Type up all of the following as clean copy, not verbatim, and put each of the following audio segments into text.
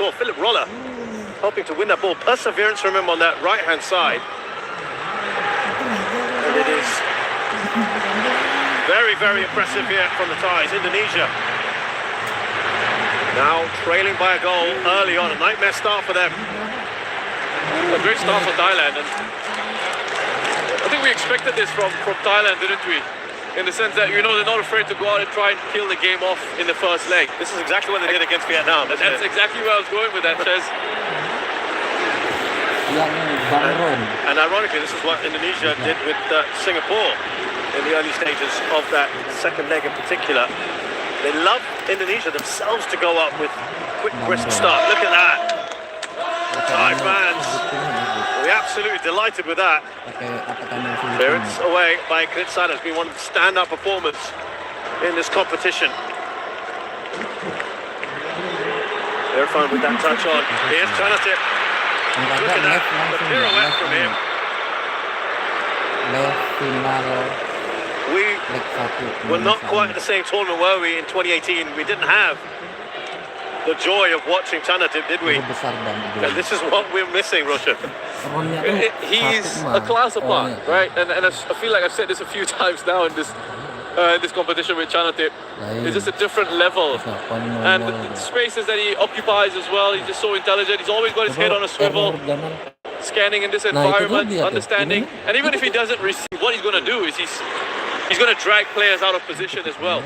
saw Philip Roller hoping to win that ball. Perseverance from him on that right-hand side. And it is very, very impressive here from the Thais. Indonesia now trailing by a goal early on. A nightmare start for them. A great start for Thailand. And I think we expected this from Thailand, didn't we? In the sense that, they're not afraid to go out and try and kill the game off in the first leg. This is exactly what they did against Vietnam. That's exactly where I was going with that, Chez. And ironically, this is what Indonesia did with Singapore in the early stages of that second leg in particular. They love Indonesia themselves to go up with quick, brisk start. Look at that. Thai fans will be absolutely delighted with that. Clearance away by Kritsada. Has been one of the stand-up performers in this competition. They're fine with that touch on. Here's Chanatip. Look at that, the pirouette from him. We were not quite at the same tournament, were we, in 2018? We didn't have the joy of watching Chanatip, did we? And this is what we're missing, Roshan. He's a class apart, right? And I feel like I've said this a few times now in this competition with Chanatip. It's just a different level. And the spaces that he occupies as well, he's just so intelligent. He's always got his head on a swivel, scanning in this environment, understanding. And even if he doesn't receive, what he's going to do is he's going to drag players out of position as well.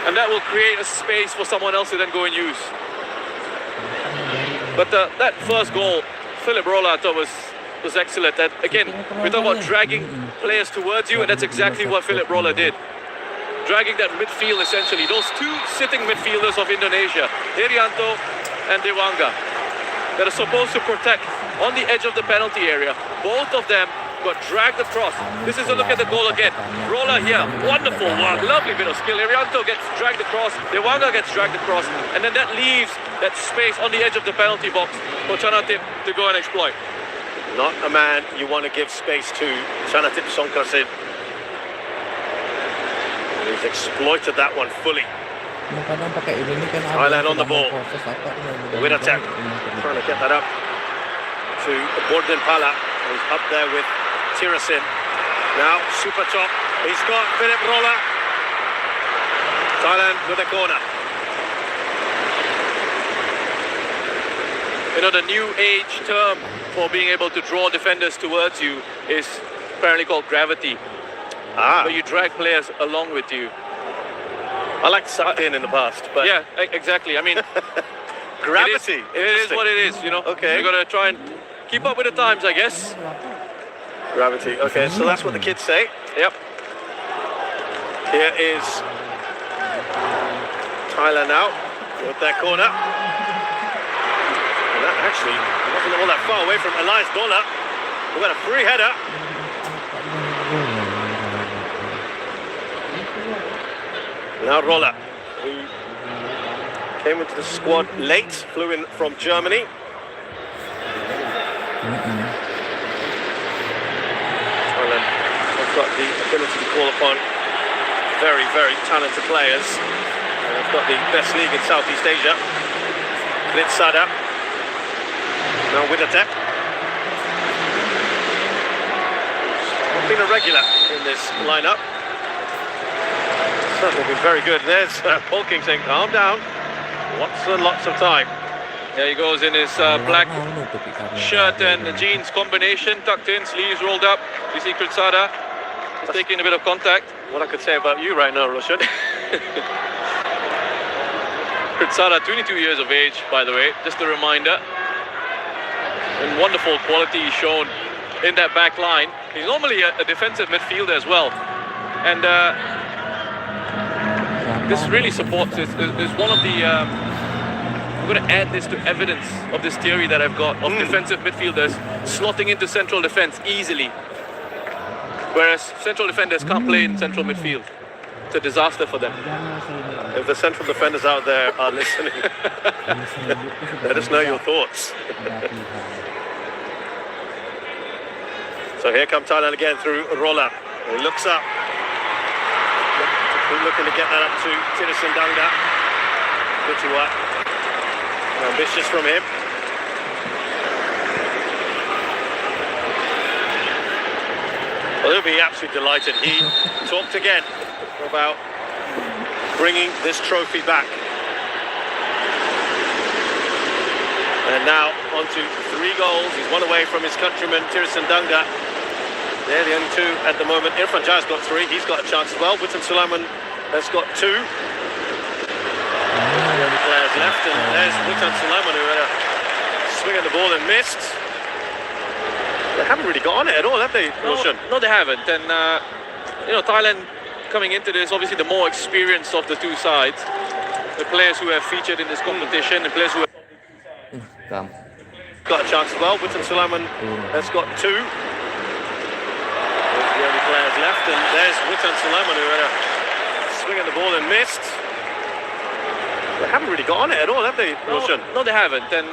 And that will create a space for someone else to then go and use. But that first goal, Philip Roller, I thought was excellent. And again, we talk about dragging players towards you, and that's exactly what Philip Roller did. Dragging that midfield, essentially. Those two sitting midfielders of Indonesia, Herianto and Dewanga, that are supposed to protect on the edge of the penalty area. Both of them got dragged across. This is a look at the goal again. Roller here, wonderful work, lovely bit of skill. Herianto gets dragged across, Dewanga gets dragged across, and then that leaves that space on the edge of the penalty box for Chanatip to go and exploit. Not a man you want to give space to, Chanatip Songkrasin. He's exploited that one fully. Thailand on the ball. Wiratep trying to get that up to Borden Pala, who's up there with Tirasin. Now super top. He's got Philip Roller. Thailand with a corner. The new age term for being able to draw defenders towards you is apparently called gravity. Where you drag players along with you. I like sucked in the past, but yeah, exactly. I mean, gravity. It is what it is. Okay. You got to try and keep up with the times, I guess. Gravity. Okay, so that's what the kids say. Yep. Here is Thailand now with their corner. And that actually wasn't all that far away from Elias Dola. We've got a free header. Now Roller, who came into the squad late, flew in from Germany. Thailand have got the ability to call upon very, very talented players. And they've got the best league in Southeast Asia. Kritsada. Now Wiratep. Not been a regular in this lineup. Certainly been very good. There's Paul King saying, calm down. Lots and lots of time. There he goes in his black shirt and jeans combination, tucked in, sleeves rolled up. You see Kritsada, he's taking a bit of contact. What I could say about you right now, Roshan. Kritsada, 22 years of age, by the way, just a reminder. And wonderful quality he's shown in that back line. He's normally a defensive midfielder as well. And this really supports this. Is one of the I'm going to add this to evidence of this theory that I've got of defensive midfielders slotting into central defense easily, whereas central defenders can't play in central midfield. It's a disaster for them. If the central defenders out there are listening, let us know your thoughts. So here come Thailand again through Roller. He looks up. Looking to get that up to Tirasin Danga. Kutiwa. Ambitious from him. Well, he'll be absolutely delighted. He talked again about bringing this trophy back. And now on to 3 goals. He's one away from his countryman, Tirsan Danga. They're the only 2 at the moment. Irfan Jah's got 3. He's got a chance as well. Witten Sulaiman has got 2. The only players left. And there's Witten Sulaiman, who had a swing at the ball and missed. They haven't really got on it at all, have they, Roshan? No, they haven't. And, Thailand coming into this, obviously the more experienced of the 2 sides. The players who have featured in this competition, the players who have got a chance as well. Witten Sulaiman has got 2. Those are the only players left. And there's Witten Sulaiman, who had a swing at the ball and missed. They haven't really got on it at all, have they, Roshan? No, they haven't. And,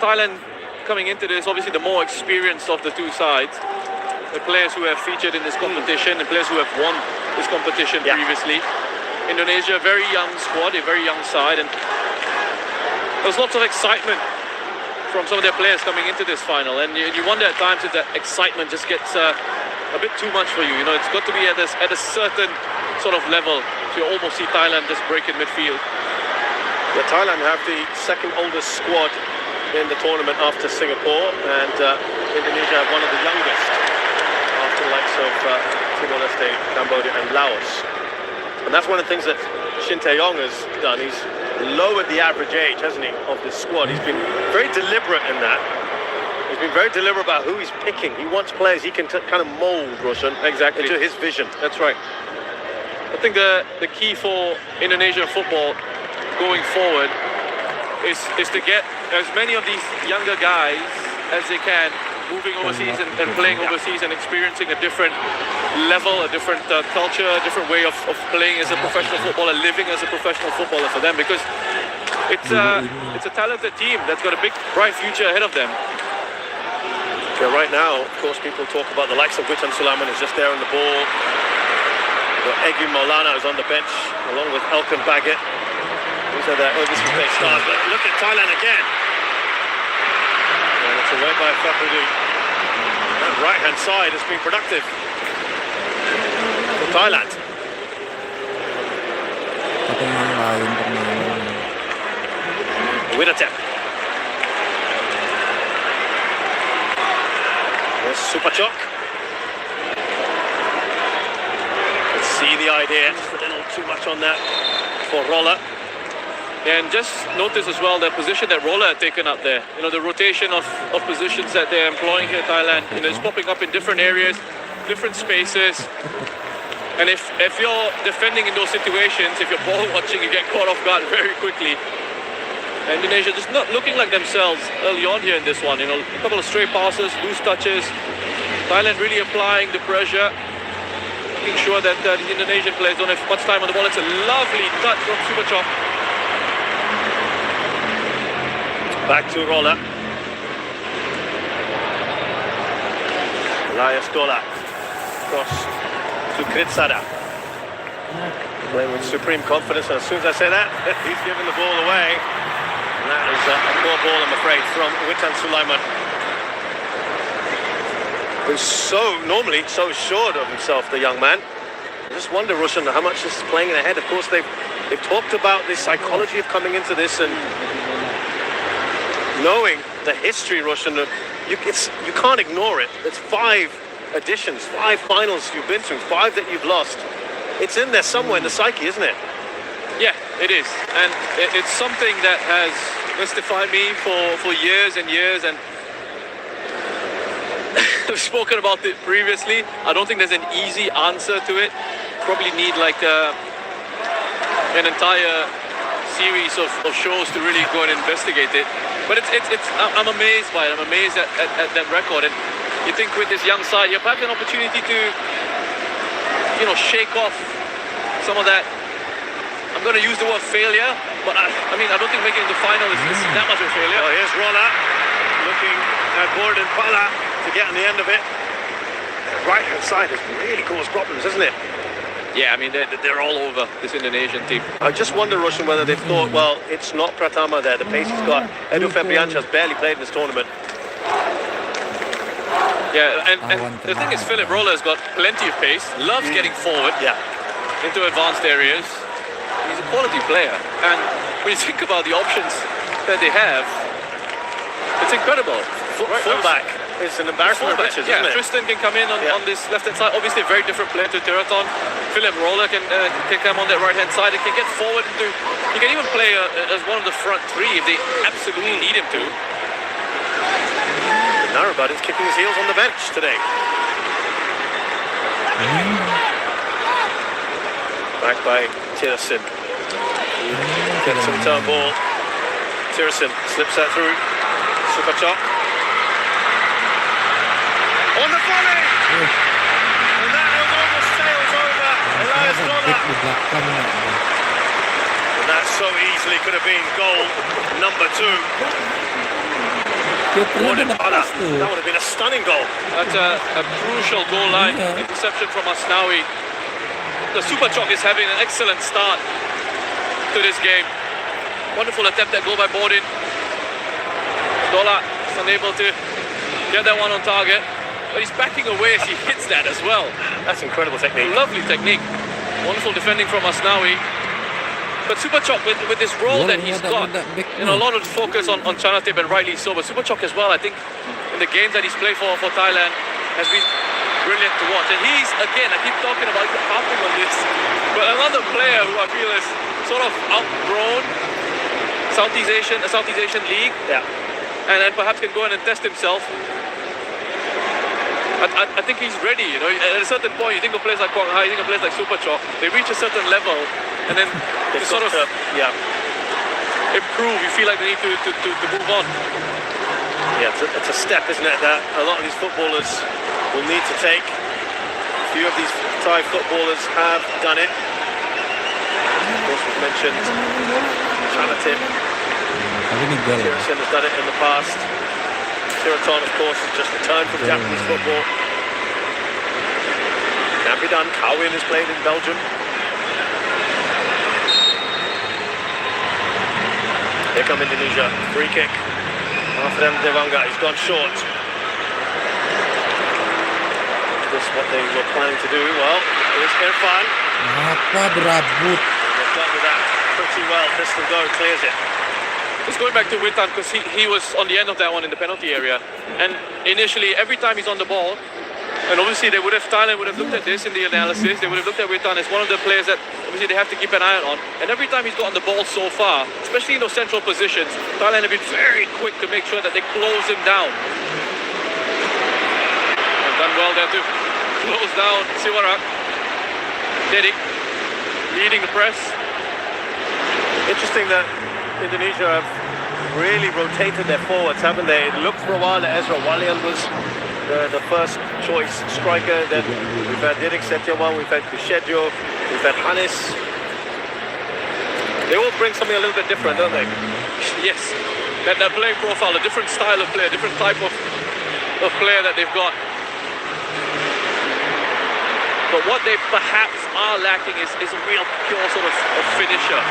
Thailand coming into this, obviously the more experienced of the 2 sides. The players who have featured in this competition, the players who have won this competition previously. Indonesia, a very young squad, a very young side, and there's lots of excitement from some of their players coming into this final, and you wonder at times if that excitement just gets a bit too much for you. It's got to be at a certain sort of level to almost see Thailand just break in midfield. Yeah, Thailand have the 2nd oldest squad in the tournament after Singapore, and Indonesia have one of the youngest after the likes of Timor-Leste, Cambodia and Laos. And that's one of the things that Shin Tae-yong has done. He's lowered the average age, hasn't he, of this squad. He's been very deliberate in that. He's been very deliberate about who he's picking. He wants players he can kind of mould, Roshan, into his vision. That's right. I think the key for Indonesian football going forward is to get as many of these younger guys as they can moving overseas and playing overseas and experiencing a different level, a different culture, a different way of playing as a professional footballer, living as a professional footballer for them, because it's a talented team that's got a big, bright future ahead of them. Yeah, right now, of course, people talk about the likes of Witten Sulaiman who's just there on the ball. You've got Egi Maulana who's on the bench, along with Elkan Baggett. These are their overseas based stars. But look at Thailand again. And it's away by Fakudu. That right-hand side has been productive for Thailand. Widatep. There's Supachok. Let's see the idea. Just a little too much on that for Roller. And just notice as well the position that Roller had taken up there. The rotation of positions that they're employing here in Thailand. It's popping up in different areas, different spaces. And if you're defending in those situations, if you're ball watching, you get caught off guard very quickly. And Indonesia just not looking like themselves early on here in this one. A couple of stray passes, loose touches. Thailand really applying the pressure, making sure that the Indonesian players don't have much time on the ball. It's a lovely touch from Supachok. Back to Roller. Elias Dola. Cross to Kritsada. Playing with supreme confidence, and as soon as I say that, he's giving the ball away. And that is a poor ball, I'm afraid, from Witten Sulaiman, who's normally so assured of himself, the young man. I just wonder, Roshan, how much this is playing in the head. Of course, they've talked about the psychology of coming into this and knowing the history, Roshan. You can't ignore it. It's 5 editions, 5 finals you've been through, 5 that you've lost. It's in there somewhere in the psyche, isn't it? Yeah, it is. And it's something that has mystified me for years and years. And I've spoken about it previously. I don't think there's an easy answer to it. Probably need like an entire series of shows to really go and investigate it. But I'm amazed by it. I'm amazed at that record. And you think with this young side, you have perhaps an opportunity to, shake off some of that. I'm going to use the word failure, but I don't think making the final is that much of a failure. Well, here's Roller looking at Gordon Pala to get on the end of it. Right hand side has really caused problems, isn't it? Yeah, I mean, they're all over this Indonesian team. I just wonder, Roshan, whether they've thought, well, it's not Pratama there. The pace he's got. Edu Febriancha's barely played in this tournament. Yeah, and the thing is, Philip Roller has got plenty of pace, loves getting forward into advanced areas. He's a quality player. And when you think about the options that they have, it's incredible. Fullback is an embarrassment of riches, isn't it? Tristan can come in on this left-hand side. Obviously, a very different player to Tiraton. Philip Roller can come on that right-hand side and can get forward into. He can even play as one of the front three if they absolutely need him to. Narrabud is kicking his heels on the bench today. Back by Tirasin. Gets some turn ball. Tirasin slips that through. Super chop. On the volley! And that was almost sails over Elias Roller. And that so easily could have been goal number 2. That would have been a stunning goal. That's a crucial goal line. Interception from Asnawi. The Super Chok is having an excellent start to this game. Wonderful attempt at goal by Bodin. Dola is unable to get that one on target, but he's backing away as he hits that as well. That's incredible technique. Lovely technique. Wonderful defending from Asnawi. But Super Chok, with this role that he's got, a lot of focus on Chanatip, and rightly so, but Super Chok as well, I think, in the games that he's played for Thailand, has been brilliant to watch. And he's, again, I keep talking about harping on this, but another player who I feel is sort of outgrown Southeast Asian League, and then perhaps can go in and test himself. I think he's ready, At a certain point, you think of players like Kwang Hai, you think of players like Super Chok, they reach a certain level, and then they sort of improve. You feel like they need to move on. Yeah, it's a step, isn't it, that a lot of these footballers will need to take. A few of these Thai footballers have done it. Of course, we've mentioned Chanatip. Tirasin has done it in the past. Tiraton, of course, has just returned from Japanese football. Can be done. Kawin has played in Belgium. Here come Indonesia. Free kick. After them, Devanga. He's gone short. Is this what they were planning to do? Well, here's Irfan. They've dealt with that pretty well. Pistol go, clears it. Just going back to Witan, because he was on the end of that one in the penalty area. And initially, every time he's on the ball, and obviously Thailand would have looked at this in the analysis, they would have looked at Witan as one of the players that obviously they have to keep an eye on. And every time he's gotten the ball so far, especially in those central positions, Thailand have been very quick to make sure that they close him down. And done well there to close down Siwarak. Dedi leading the press. Interesting that Indonesia have really rotated their forwards, haven't they? It looked for a while that Ezra Walian was the first choice striker. Then we've had Didik Setiawan, we've had Kushedjo, we've had Hanis. They all bring something a little bit different, don't they? Yes, that playing profile, a different style of player, different type of player that they've got. But what they perhaps are lacking is a real pure sort of a finisher.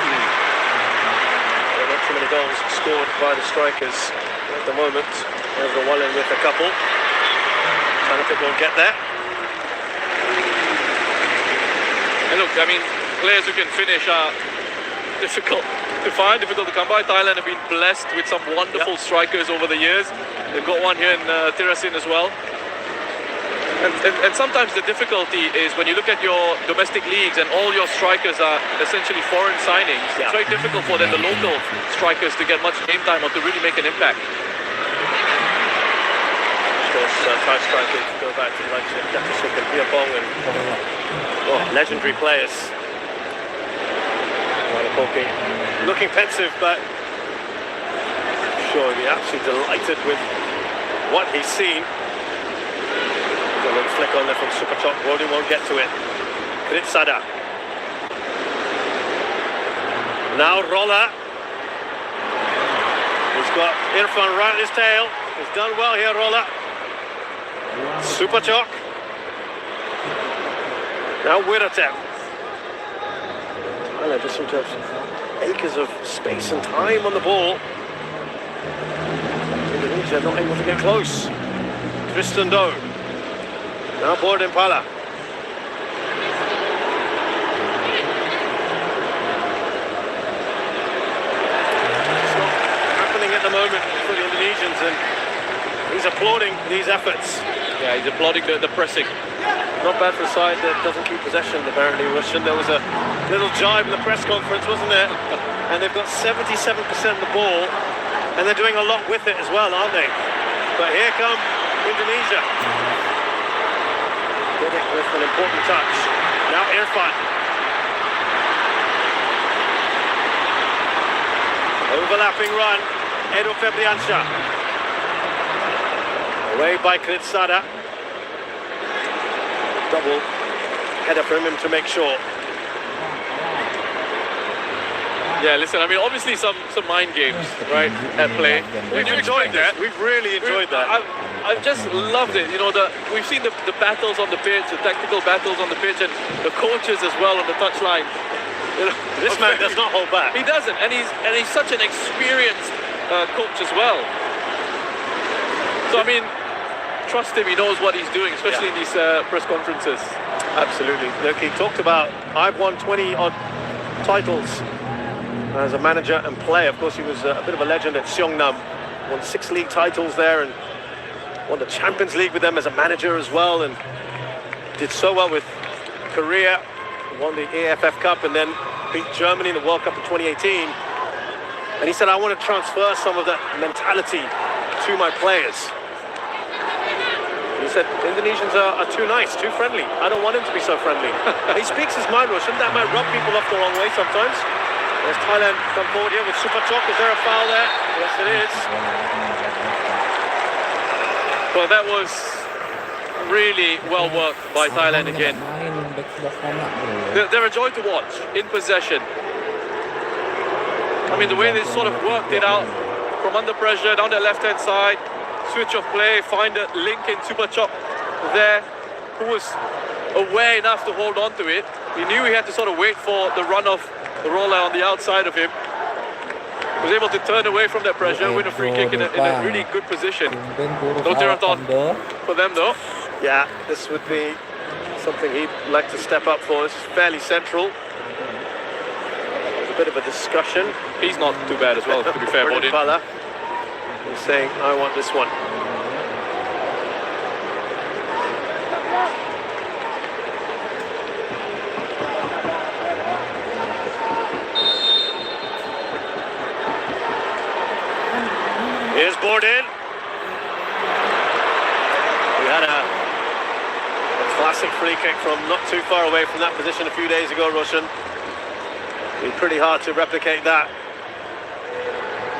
Not too many goals scored by the strikers at the moment. Ezra Walian with a couple. Chanatip won't get there. And look, I mean, players who can finish are difficult to find, difficult to come by. Thailand have been blessed with some wonderful strikers over the years. They've got one here in Tirasin as well. And sometimes the difficulty is when you look at your domestic leagues and all your strikers are essentially foreign signings, it's very difficult for the local strikers to get much game time or to really make an impact. Of course, Thai strikers go back to the likes of Datusuk and Piapong and legendary players. Looking pensive, but sure he'll be absolutely delighted with what he's seen. A little flick on there from Super Chok. Rodin won't get to it. Kritsada. Now Roller. He's got Irfan right at his tail. He's done well here, Roller. Super Chok. Now Wirate. Thailand just seem to have acres of space and time on the ball. Indonesia not able to get close. Tristan Doe. Now board in Piala. It's not happening at the moment for the Indonesians, and he's applauding these efforts. Yeah, he's applauding the pressing. Not bad for a side that doesn't keep possession, apparently, Russian. There was a little jibe in the press conference, wasn't there? And they've got 77% of the ball, and they're doing a lot with it as well, aren't they? But here come Indonesia. Did it with an important touch. Now Irfan. Overlapping run. Edo Febriansyah. Away by Kritsada. Double header from him to make sure. Yeah, listen, I mean, obviously some mind games, right, at play. We've enjoyed that. We've really enjoyed that. I've just loved it. You know, we've seen the battles on the pitch, the tactical battles on the pitch, and the coaches as well on the touchline. You know, This man does not hold back. He doesn't, and he's such an experienced coach as well. So I mean, trust him. He knows what he's doing, especially in these press conferences. Absolutely. Look, he talked about, I've won 20 odd titles as a manager and player. Of course, he was a bit of a legend at Seongnam. Won 6 league titles there and won the Champions League with them as a manager as well, and did so well with Korea. Won the AFF Cup and then beat Germany in the World Cup in 2018. And he said, I want to transfer some of that mentality to my players. He said, Indonesians are too nice, too friendly. I don't want him to be so friendly. He speaks his mind, Roshan. That might rub people off the wrong way sometimes. There's Thailand come forward here with Super Chok. Is there a foul there? Yes, it is. Well, that was really well worked by Thailand again. They're a joy to watch in possession. I mean, the way they sort of worked it out from under pressure down the left-hand side, switch of play, find a link in Super Chok there, who was aware enough to hold on to it. He knew he had to sort of wait for the run of the roller on the outside of him. Was able to turn away from that pressure, win a free kick in a really good position. No Tiraton for them though. Yeah, this would be something he'd like to step up for. It's fairly central. There's a bit of a discussion. He's not too bad as well, to be fair about it. He's saying, I want this one. Here's Borden. We had a classic free kick from not too far away from that position a few days ago, Roshan. It'd be pretty hard to replicate that.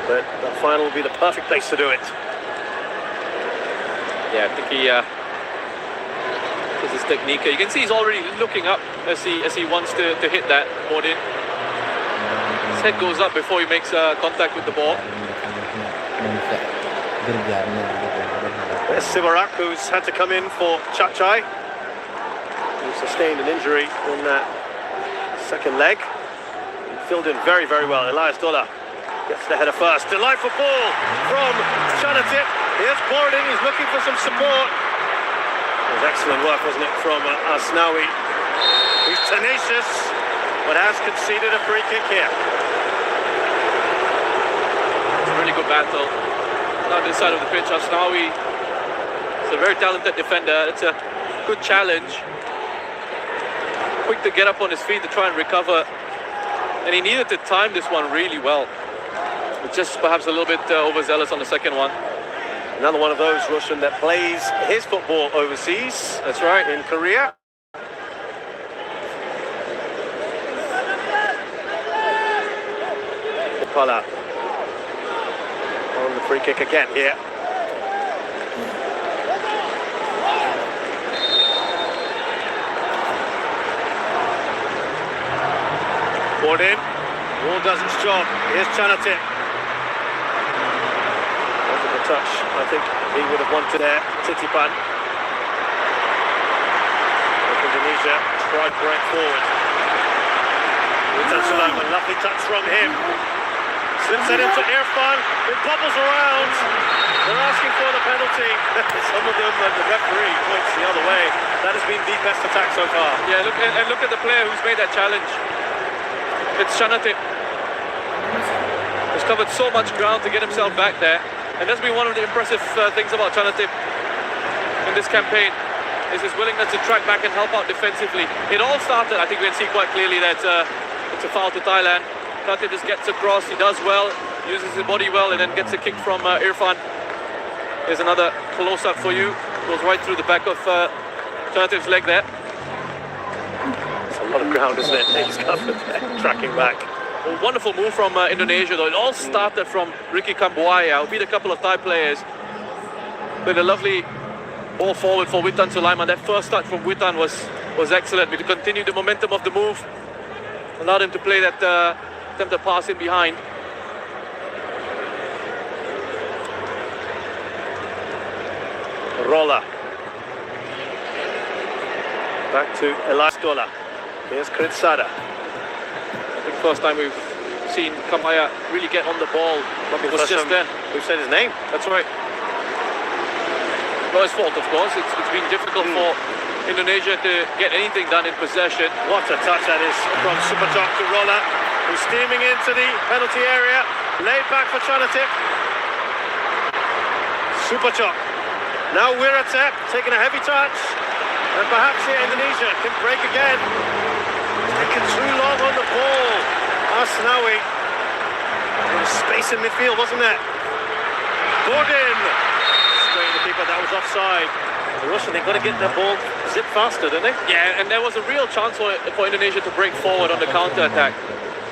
But the final will be the perfect place to do it. Yeah, I think he is his technique. You can see he's already looking up as he wants to hit that Borden. His head goes up before he makes contact with the ball. There's Sivarak, who's had to come in for Chachai, who sustained an injury in that second leg. He filled in very, very well. Elias Dola gets the header first. Delightful ball from Chanatip. Here's Borden, he's looking for some support. It was excellent work, wasn't it, from Asnawi. He's tenacious, but has conceded a free kick here. It's a really good battle. On this side of the pitch, Asnawi is a very talented defender. It's a good challenge. Quick to get up on his feet to try and recover. And he needed to time this one really well. Just perhaps a little bit overzealous on the second one. Another one of those, Roshan, that plays his football overseas. That's right. In Korea. Piala on the free kick again here. Borden. Ball does its job. Here's Chanatip. Wasn't a touch. I think he would have wanted there. Titipan. Indonesia tried to break forward. With Witan Sulaiman, lovely touch from him. Slips it into Irfan, it bobbles around. They're asking for the penalty. Some of them, the referee points the other way. That has been the best attack so far. Yeah, look at the player who's made that challenge. It's Chanatip. He's covered so much ground to get himself back there. And that's been one of the impressive things about Chanatip in this campaign, is his willingness to track back and help out defensively. It all started, I think we can see quite clearly that it's a foul to Thailand. Chanatip just gets across, he does well, uses his body well, and then gets a kick from Irfan. Here's another close-up for you. Goes right through the back of Chanatip's leg there. It's a lot of ground, isn't it? He's covered there, tracking back. A wonderful move from Indonesia, though. It all started from Ricky Kambuaya, who beat a couple of Thai players. With a lovely ball forward for Witan Sulaiman. That first touch from Witan was excellent. We continued the momentum of the move, allowed him to play that attempted pass in behind. Rolla. Back to Elias Dola. Here's Kritsada. I think first time we've seen Kambuaya really get on the ball. It was just then. We've said his name. That's right. Not his fault, of course. It's been difficult for Indonesia to get anything done in possession. What a touch that is from Superchok to Rolla, who's steaming into the penalty area. Laid back for Chanatip. Superchok. Now Wiratep taking a heavy touch. And perhaps here Indonesia can break again. Taking too long on the ball. Asnawi. There was space in midfield, wasn't there? Gordon. Straight the keeper, that was offside. The Russian, they've got to get their ball zip faster, don't they? Yeah, and there was a real chance for Indonesia to break forward on the counter-attack.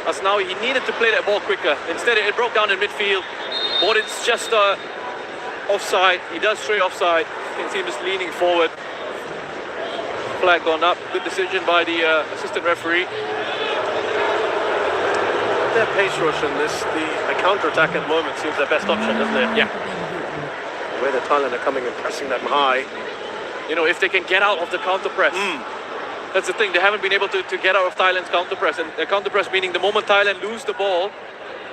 Asnawi, he needed to play that ball quicker. Instead, it broke down in midfield. Gordon's just offside. He does straight offside. You can see him just leaning forward. Flag gone up. Good decision by the assistant referee. Their pace rush and the counter-attack at the moment seems their best option, doesn't it? Yeah. The way the Thailand are coming and pressing them high. You know, if they can get out of the counter-press. That's the thing, they haven't been able to get out of Thailand's counter-press. And the counter-press meaning the moment Thailand lose the ball,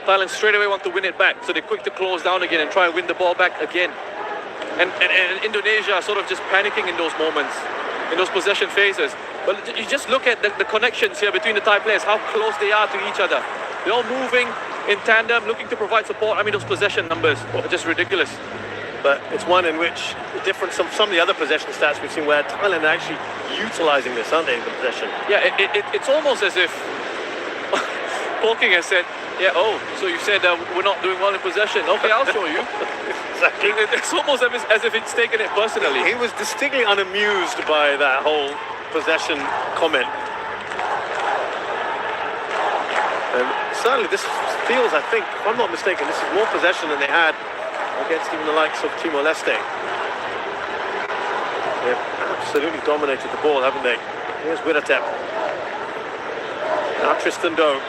Thailand straight away want to win it back. So they're quick to close down again and try and win the ball back again. And Indonesia are sort of just panicking in those moments, in those possession phases. But you just look at the connections here between the Thai players, how close they are to each other. They're all moving in tandem, looking to provide support. I mean, those possession numbers are just ridiculous. But it's one in which the difference from some of the other possession stats we've seen where Thailand are actually utilising this, aren't they, the possession? Yeah, it's almost as if Polking has said, yeah, oh, so you said we're not doing well in possession. Okay, I'll show you. Exactly. It's almost as if it's taken it personally. He was distinctly unamused by that whole possession comment. And certainly this feels, I think, if I'm not mistaken, this is more possession than they had against even the likes of Timor-Leste. They've absolutely dominated the ball, haven't they? Here's Wiratep. Now Tristan Doe.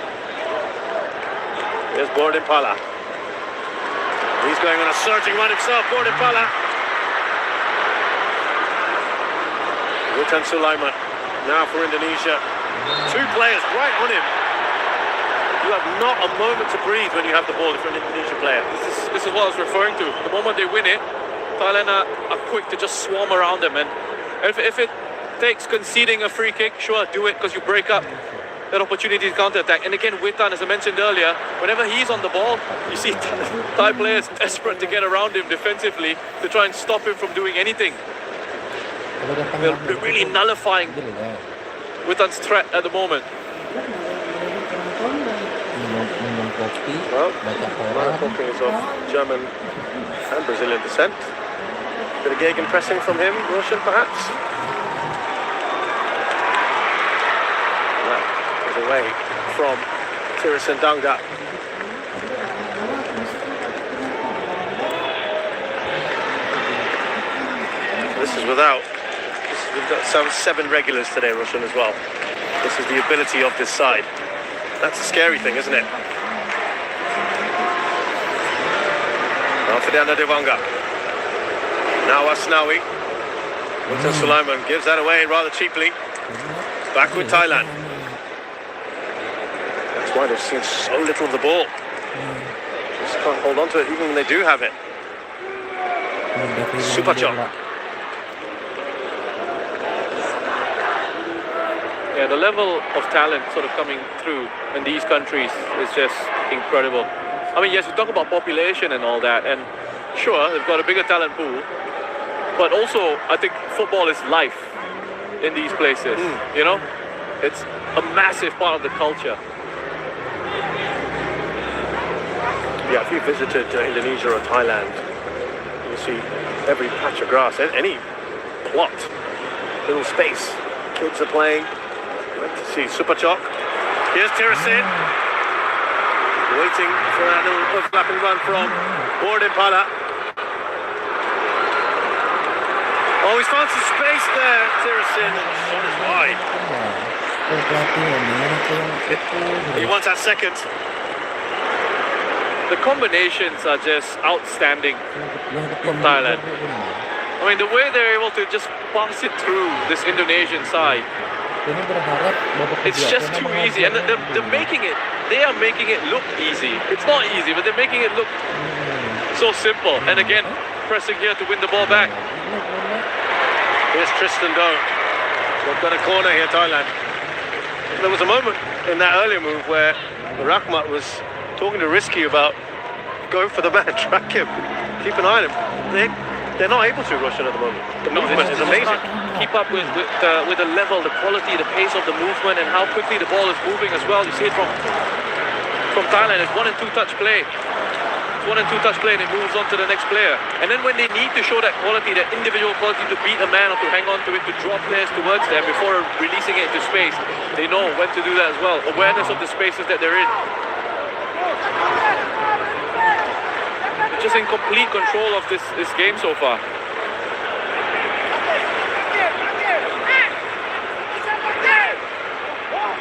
Here's Gordon Pala. He's going on a surging run himself, Gordon Pala. Witan Sulaiman. Now for Indonesia. Two players right on him. You have not a moment to breathe when you have the ball if you're an Indonesian player. This is what I was referring to. The moment they win it, Thailand are quick to just swarm around them. And if it takes conceding a free kick, sure, do it, because you break up that opportunity to counter-attack. And again, Witan, as I mentioned earlier, whenever he's on the ball, you see Thai players desperate to get around him defensively to try and stop him from doing anything. They're really nullifying Witan's threat at the moment. Well, Polking is of German and Brazilian descent. Bit of Gegen pressing from him, Russian perhaps. That is away from Tirisendanga. This is without. We've got seven regulars today, Russian as well. This is the ability of this side. That's a scary thing, isn't it? Alfredo Devanga. Now Asnawi. Witan Sulaiman gives that away rather cheaply. Back with Thailand. why they've seen so little of the ball. Just can't hold on to it even when they do have it. Super chop. Yeah, the level of talent sort of coming through in these countries is just incredible. I mean, yes, we talk about population and all that, and sure, they've got a bigger talent pool, but also I think football is life in these places. You know, it's a massive part of the culture. Yeah, if you visited Indonesia or Thailand, you'll see every patch of grass, any plot, little space, kids are playing. Great to see Super Chok. Here's Tirasin, waiting for that little overlapping run from Piala. Oh, he's found some space there, Tirasin, and the shot is wide. He wants that second. The combinations are just outstanding from Thailand. I mean, the way they're able to just pass it through this Indonesian side, it's just too easy. And they're making it, they are making it look easy. It's not easy, but they're making it look so simple. And again, pressing here to win the ball back. Here's Tristan Doe. They've got a corner here, Thailand. There was a moment in that earlier move where Rahmat was talking to Risky about going for the man, track him, keep an eye on him. They're not able to, Russian, at the moment. The movement is amazing. Keep up with the level, the quality, the pace of the movement, and how quickly the ball is moving as well. You see it from Thailand. It's 1 and 2 touch play. It's 1 and 2 touch play, and it moves on to the next player. And then when they need to show that quality, that individual quality to beat a man or to hang on to it, to draw players towards them before releasing it into space, they know when to do that as well. Awareness of the spaces that they're in. Just in complete control of this game so far.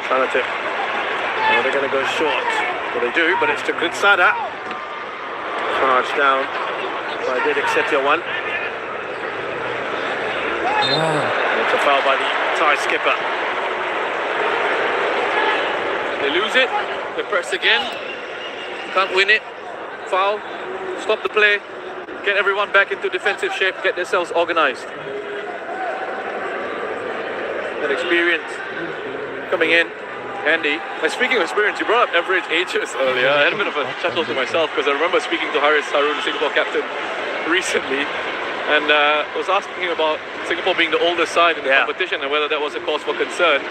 Trying to they're going to go short. Well, they do, but it's to good Sada. Charge down by Didik Setiawan. It's a foul by the Thai skipper. They lose it. They press again. Can't win it. Foul. Stop the play. Get everyone back into defensive shape. Get themselves organized. That experience coming in. Handy. And speaking of experience, you brought up average ages earlier. I had a bit of a chuckle to myself because I remember speaking to Haris Harun, the Singapore captain, recently, and was asking him about Singapore being the oldest side in the competition and whether that was a cause for concern.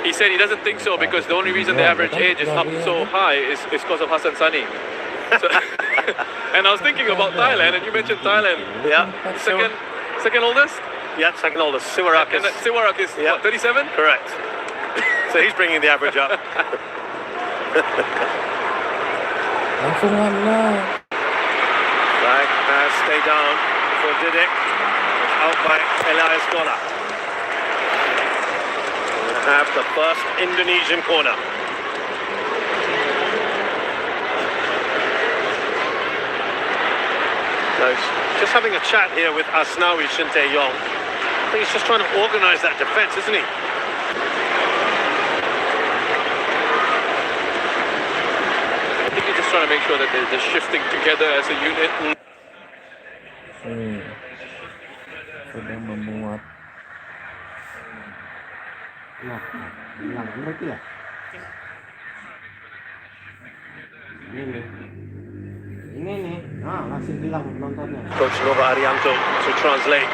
He said he doesn't think so because the only reason the average age is up so high is because of Hassan Sani. So, and I was thinking about Thailand, and you mentioned Thailand. Yeah. Second oldest? Yeah, second oldest. Siwarak is... Siwarak is what, 37? Correct. So he's bringing the average up. Flag has stayed down for Didik. It's out by Elias Gola. We have the first Indonesian corner. Just having a chat here with Asnawi Shintae-yong. I think he's just trying to organise that defence, isn't he? I think he's just trying to make sure that they're shifting together as a unit. Sudah memuat. Hilang berarti ya? Ini nih, langsung hilang nontonnya. Coach Nova Arianto to translate.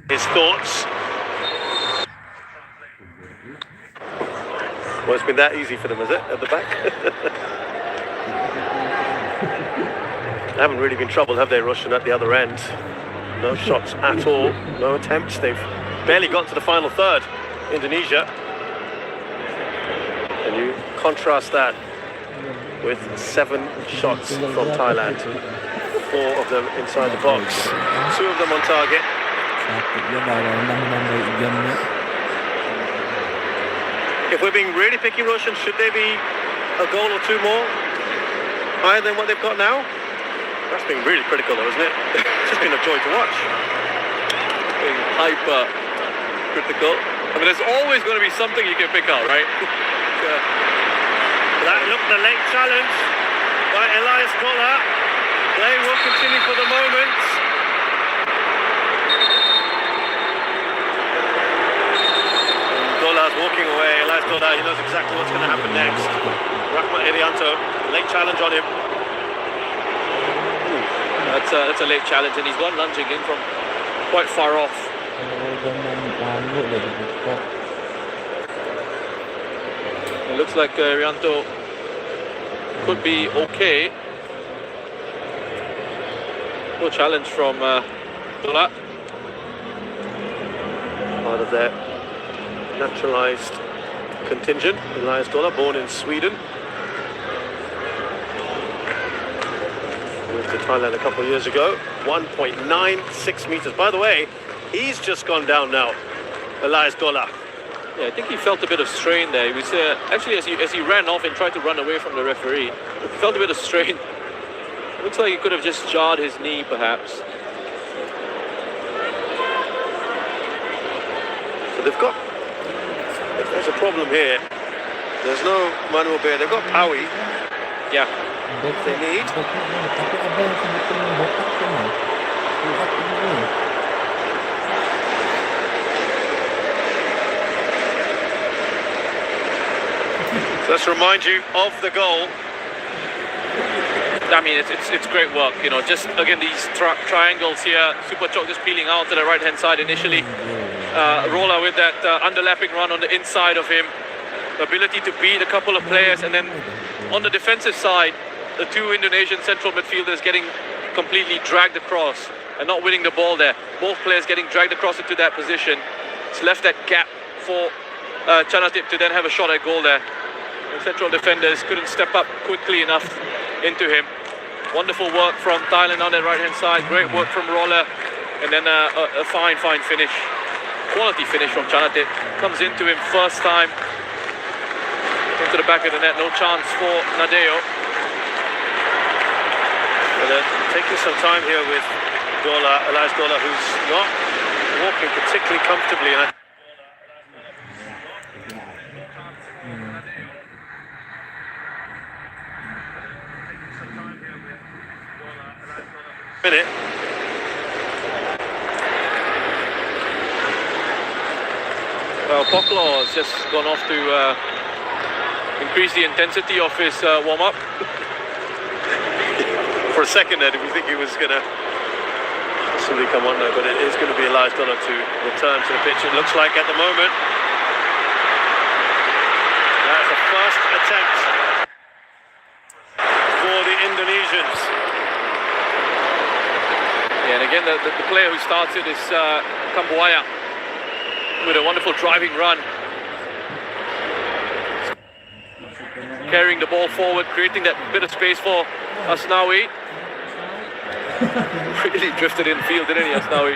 His thoughts. Well, it's been that easy for them, is it, at the back? They haven't really been troubled, have they, Russian, at the other end? No shots at all, no attempts. They've barely got to the final third, Indonesia. And you contrast that with 7 shots from Thailand. 4 of them inside the box, 2 of them on target. If we're being really picky, Russian, should there be a goal or 2 more higher than what they've got now? That's been really critical though, isn't it? It's just been a joy to watch. Being hyper critical. I mean, there's always going to be something you can pick out, right? That looked the late challenge by Elias Gola. Play will continue for the moment. Gola's walking away. Elias Gola, he knows exactly what's going to happen next. Rahmat Irianto, late challenge on him. That's a late challenge, and he's gone lunging in from quite far off. It looks like Irianto could be okay. No challenge from Gola. Part of their naturalised contingent. Elias Gola, born in Sweden. Moved to Thailand a couple of years ago. 1.96 metres. By the way, he's just gone down now. Elias Gola. Yeah, I think he felt a bit of strain there. He was actually as he ran off and tried to run away from the referee, he felt a bit of strain. Looks like he could have just jarred his knee, perhaps. So they've got. There's a problem here. There's no Manuel Bear. They've got Paui. Yeah. They need. So let's remind you of the goal. I mean, it's great work, you know. Just again these triangles here. Super Chok just peeling out to the right hand side initially. Roller with that underlapping run on the inside of him. The ability to beat a couple of players, and then on the defensive side, the two Indonesian central midfielders getting completely dragged across and not winning the ball there. Both players getting dragged across into that position. It's left that gap for Chanatip to then have a shot at goal there. The central defenders couldn't step up quickly enough into him. Wonderful work from Thailand on the right hand side. Great work from Roller, and then a fine finish. Quality finish from Chanatip. Comes into him first time. Into the back of the net. No chance for Nadeo. And taking some time here with Gola, Elias Gola, who's not walking particularly comfortably. And minute. Well, Poklo has just gone off to increase the intensity of his warm-up. For a second there, did we think he was going to possibly come on there, but it is going to be Elias Gola to return to the pitch, it looks like at the moment. That's the first attempt for the Indonesians. Yeah, and again, the player who starts it is Kambuaya with a wonderful driving run. Carrying the ball forward, creating that bit of space for Asnawi. Really drifted in field, didn't he, Asnawi?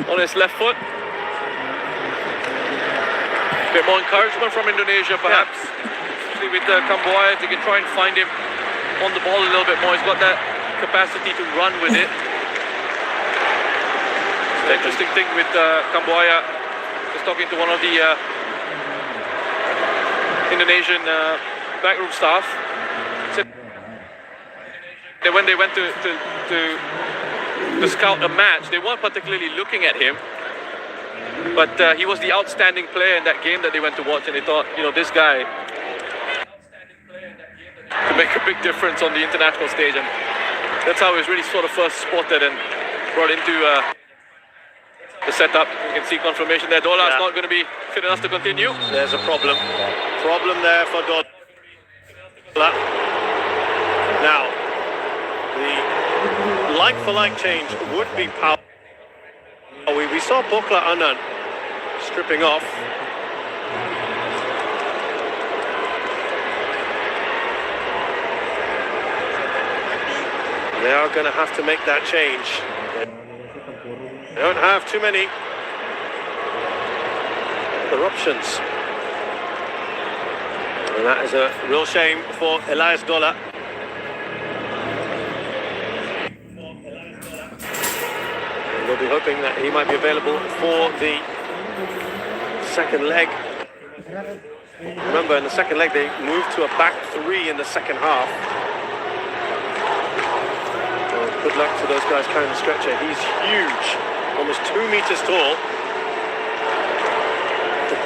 On his left foot. A bit more encouragement from Indonesia, perhaps. Especially with Kambuaya, if they can try and find him on the ball a little bit more. He's got that capacity to run with it. The interesting thing with Kambuaya, just talking to one of the Indonesian backroom staff, said that when they went to scout a match, they weren't particularly looking at him, but he was the outstanding player in that game that they went to watch, and they thought, you know, this guy to make a big difference on the international stage, and that's how he was really sort of first spotted and brought into the setup. You can see confirmation there. Dola is not going to be fit enough to continue. There's a problem. Problem there for Dola. Now, the like-for-like change would be power. We saw Pokla Anand stripping off. They are going to have to make that change. They don't have too many other options. And that is a real shame for Elias Gola. They'll be hoping that he might be available for the second leg. Remember, in the second leg, they moved to a back three in the second half. Well, good luck to those guys carrying the stretcher. He's huge, almost 2 meters tall.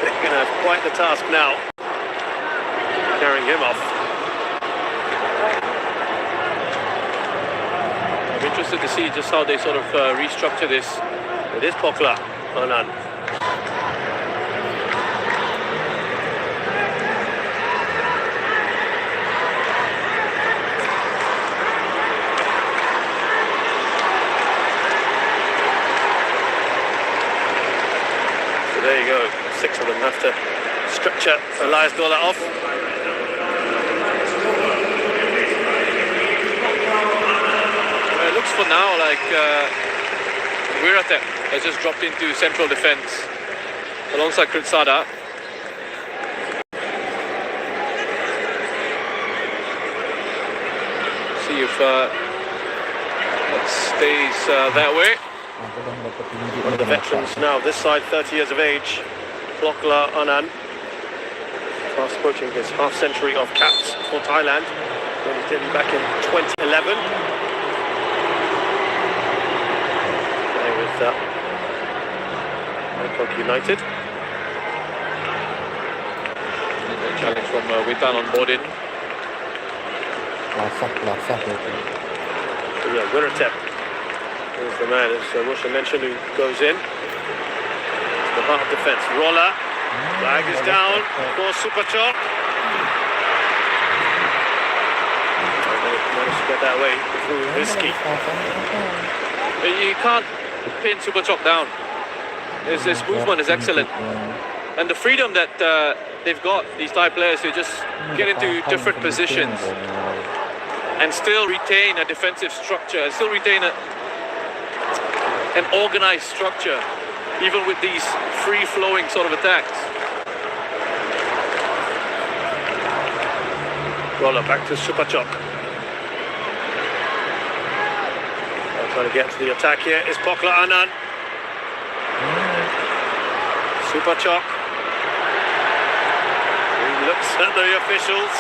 They're going to have quite the task now, carrying him off. I'm interested to see just how they sort of restructure this. It is Piala. Onan. So there you go. 6 of them have to stretcher Elias Dola off. It looks for now like Wirate has just dropped into central defence alongside Kritsada. See if it stays that way. One of the veterans now, this side, 30 years of age, Piala Onan, fast approaching his half century of caps for Thailand. When he did back in 2011. With Bangkok United. Challenge from Witan on board in. Yeah, Wirate is the man, as Rusha mentioned, who goes in. It's the heart of defence. Roller. Flag is down for Superchok. Managed to get that way through Risky. You can't pin Superchok down. His movement is excellent. And the freedom that they've got, these Thai players, to just get into different positions and still retain a defensive structure, and still retain an organised structure, even with these free-flowing sort of attacks. Roller back to Superchok. Trying to get to the attack here is Piala Onan. Superchok. He looks at the officials.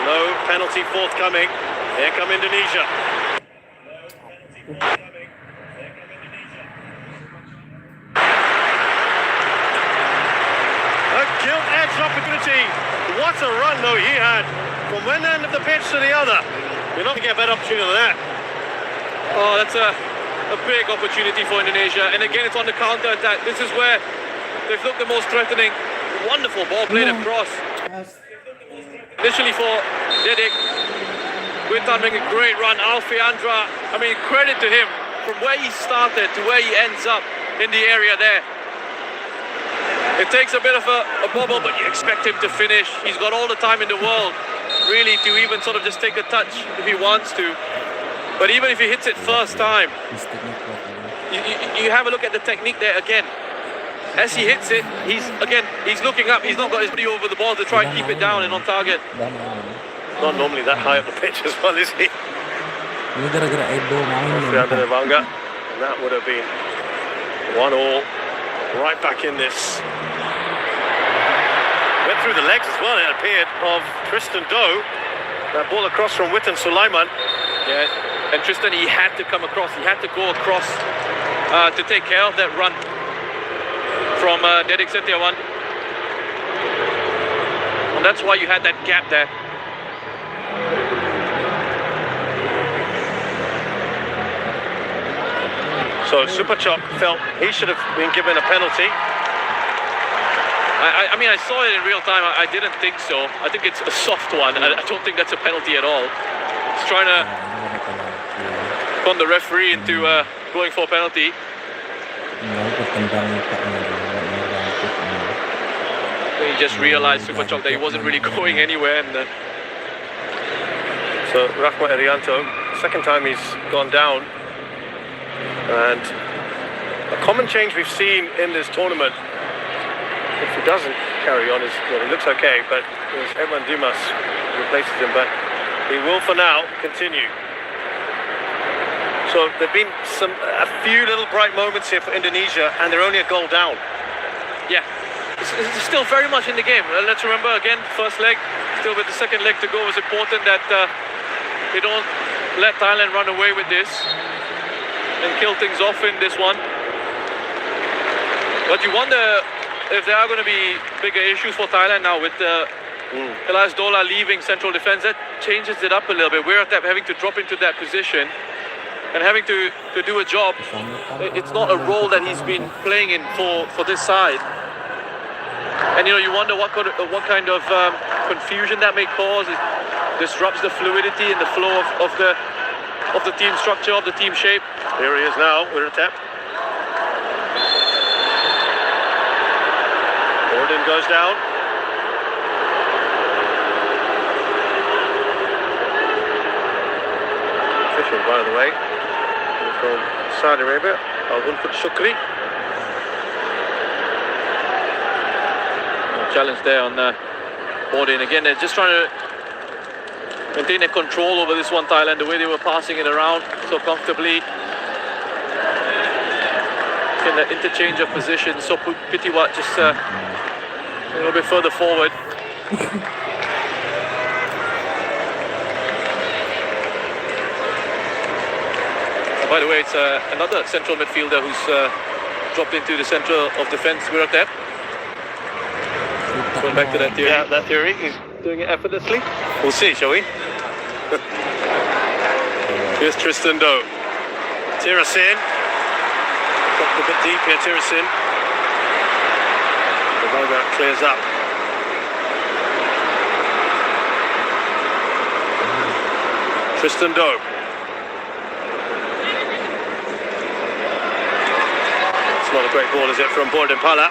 No penalty forthcoming. Here come Indonesia. A gilt-edged opportunity. What a run though he had from one end of the pitch to the other. You're not going to get a better opportunity than that. Oh, that's a big opportunity for Indonesia. And again, it's on the counter-attack. This is where they've looked the most threatening. Wonderful ball played across. Initially for Dedik. Witan making a great run. Alfiandra, I mean, credit to him. From where he started to where he ends up in the area there. It takes a bit of a bobble, but you expect him to finish. He's got all the time in the world, really, to even sort of just take a touch if he wants to. But even if he hits it first time, you have a look at the technique there again. As he hits it, he's looking up. He's not got his body over the ball to try and keep it down and on target. Not normally that high up the pitch as well, is he? And that would have been 1-1. Right back in this. Went through the legs as well, it appeared, of Tristan Doe. That ball across from Witan Sulaiman. Yeah. And Tristan, he had to come across. He had to go across to take care of that run from Dedik Setiawan. And that's why you had that gap there. So Superchok felt he should have been given a penalty. I mean, I saw it in real time. I didn't think so. I think it's a soft one. I don't think that's a penalty at all. He's trying to con the referee into going for a penalty. He just realised, Superchok, that he wasn't really going anywhere. And so Rahmat Irianto, second time he's gone down. And a common change we've seen in this tournament, if he doesn't carry on, well, he looks okay, but Evan Dimas replaces him, but he will for now continue. So there've been a few little bright moments here for Indonesia, and they're only a goal down. Yeah, it's still very much in the game. Let's remember again, first leg, still with the second leg to go. It's important that they don't let Thailand run away with this and kill things off in this one. But you wonder if there are going to be bigger issues for Thailand now with Elias Dola leaving central defense. That changes it up a little bit. We're having to drop into that position and having to do a job. It's not a role that he's been playing in for this side. And you wonder what kind of confusion that may cause. It disrupts the fluidity and the flow of the team structure, of the team shape. Here he is now with a tap. Gordon goes down. Official, by the way, from Saudi Arabia, Al-Ghunfud Shukri. Challenge there on Gordon. Again, they're just trying to maintain their control over this one, Thailand, the way they were passing it around so comfortably. In the interchange of positions, so Pitiwat just a little bit further forward. By the way, it's another central midfielder who's dropped into the center of defense, Wiratep. Going back to that theory. Yeah, that theory. He's doing it effortlessly. We'll see, shall we? Here's Tristan Doe. Tirasin. Dropped a bit deep here, Tirasin. The Boga clears up. Tristan Doe. It's not a great ball, is it, from Piala?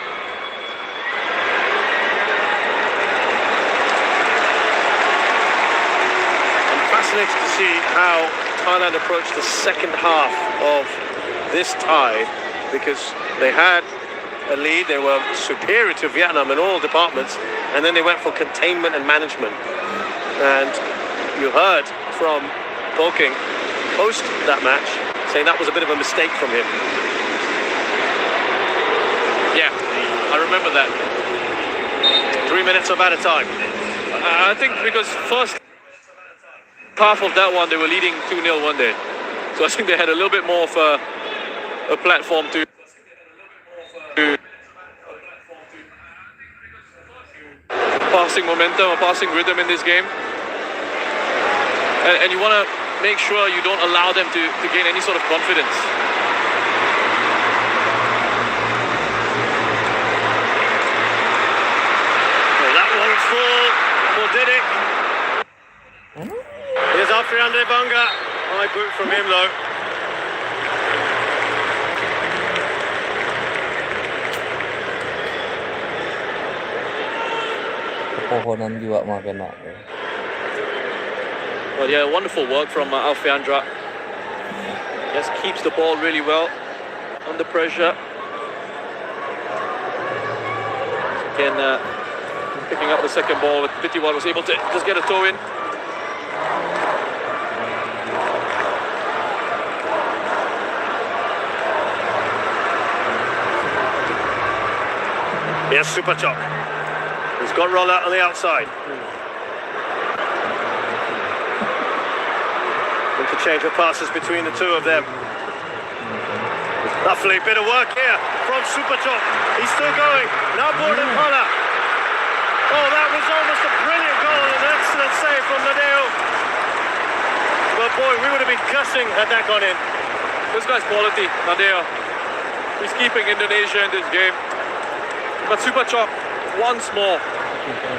Fascinated to see how Thailand approached the second half of this tie, because they had a lead, they were superior to Vietnam in all departments, and then they went for containment and management. And you heard from Poking post that match saying that was a bit of a mistake from him. Yeah, I remember that. 3 minutes of added time. I think because first half of that one, they were leading 2-0 one day. So I think they had a little bit more of a platform to passing momentum or passing rhythm in this game. And you want to make sure you don't allow them to gain any sort of confidence. Well, that won't fall for Didik. Here's Alfredo Banga. High boot from him though. Pohonan juga makin nak. Well, yeah, wonderful work from Alfeandra. Just keeps the ball really well under pressure. Again, picking up the second ball with Pitiwat, was able to just get a toe in. Yes, Super Chop. He's got Roller on the outside. Interchange of passes between the two of them. Lovely bit of work here from Super Chop. He's still going. Now Borden Pala. Oh, that was almost a brilliant goal and an excellent save from Nadeo. But boy, we would have been cussing had that gone in. This guy's quality, Nadeo. He's keeping Indonesia in this game. But Super Chop once more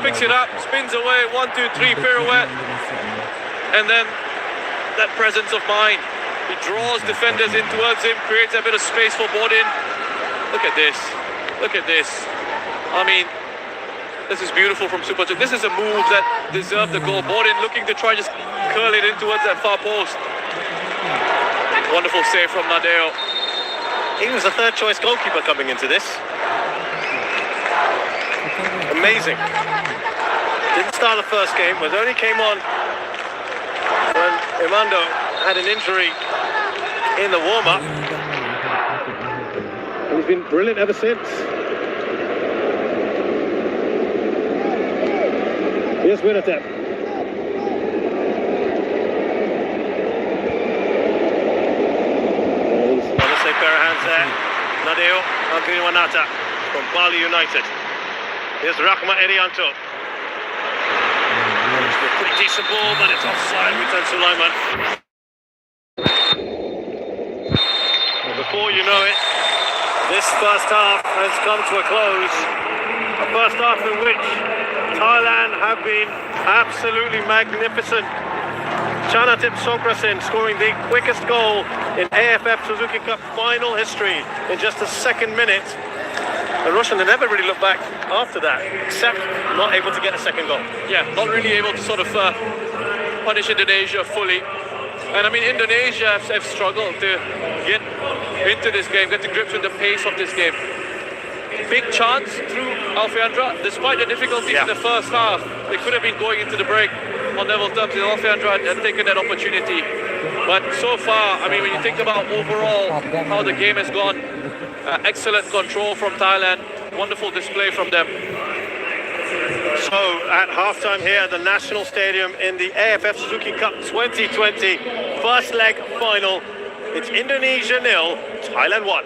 picks it up, spins away, 1, 2, 3 pirouette, and then that presence of mind. He draws defenders in towards him, creates a bit of space for Borden. Look at this. Look at this. I mean, this is beautiful from Super Chop. This is a move that deserved the goal. Borden looking to try just curl it in towards that far post. Wonderful save from Nadeo. He was the third choice goalkeeper coming into this. Amazing. Didn't start the first game, but only came on when Imando had an injury in the warm-up. And he's been brilliant ever since. Here's Winatep. Let's say pair of hands there. Nadeo Agriwanata from Bali United. Here's Rahma Erianto. Pretty decent ball, but it's offside. Return Sulaiman. Before you know it, this first half has come to a close. A first half in which Thailand have been absolutely magnificent. Chanatip Songkrasin scoring the quickest goal in AFF Suzuki Cup final history in just the second minute. The Russian, they never really looked back after that, except not able to get a second goal. Yeah, not really able to sort of punish Indonesia fully. And I mean, Indonesia have struggled to get into this game, get to grips with the pace of this game. Big chance through Alfeandra, despite the difficulties in the first half. They could have been going into the break on level terms, and Alfeandra had taken that opportunity. But so far, I mean, when you think about overall how the game has gone, excellent control from Thailand, wonderful display from them. So at halftime here at the National Stadium in the AFF Suzuki Cup 2020 first leg final, it's Indonesia 0, Thailand 1.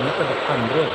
Ini ke depan, bro.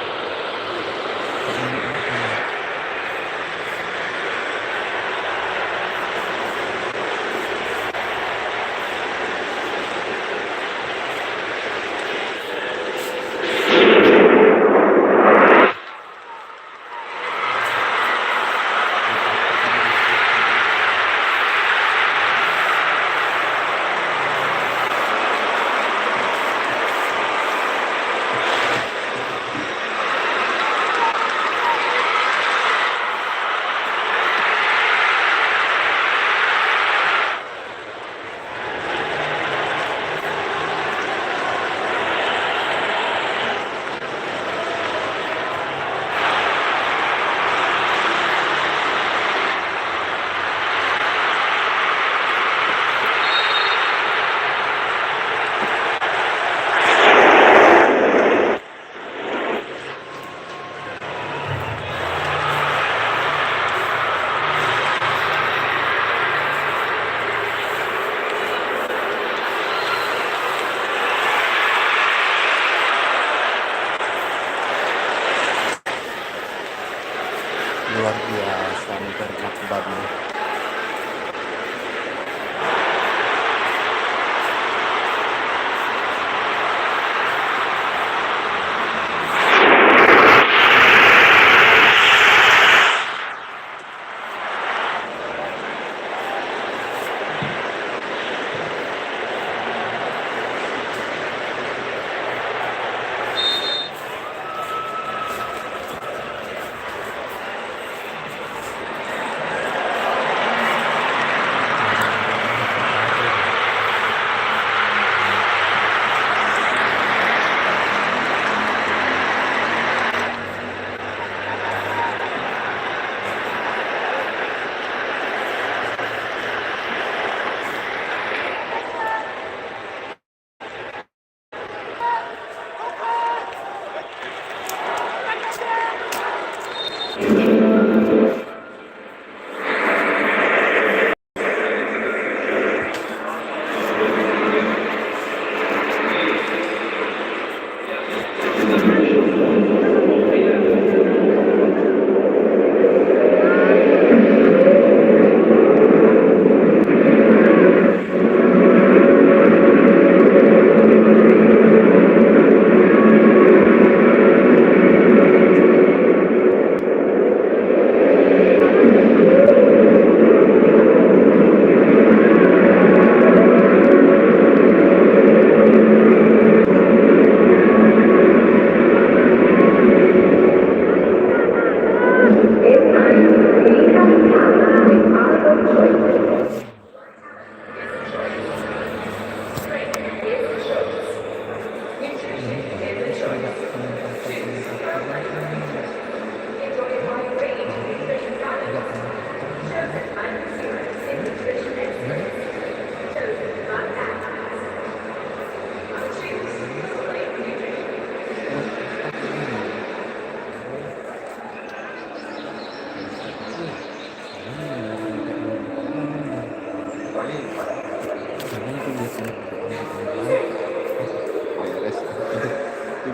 Luar biasa nih Akbarnya.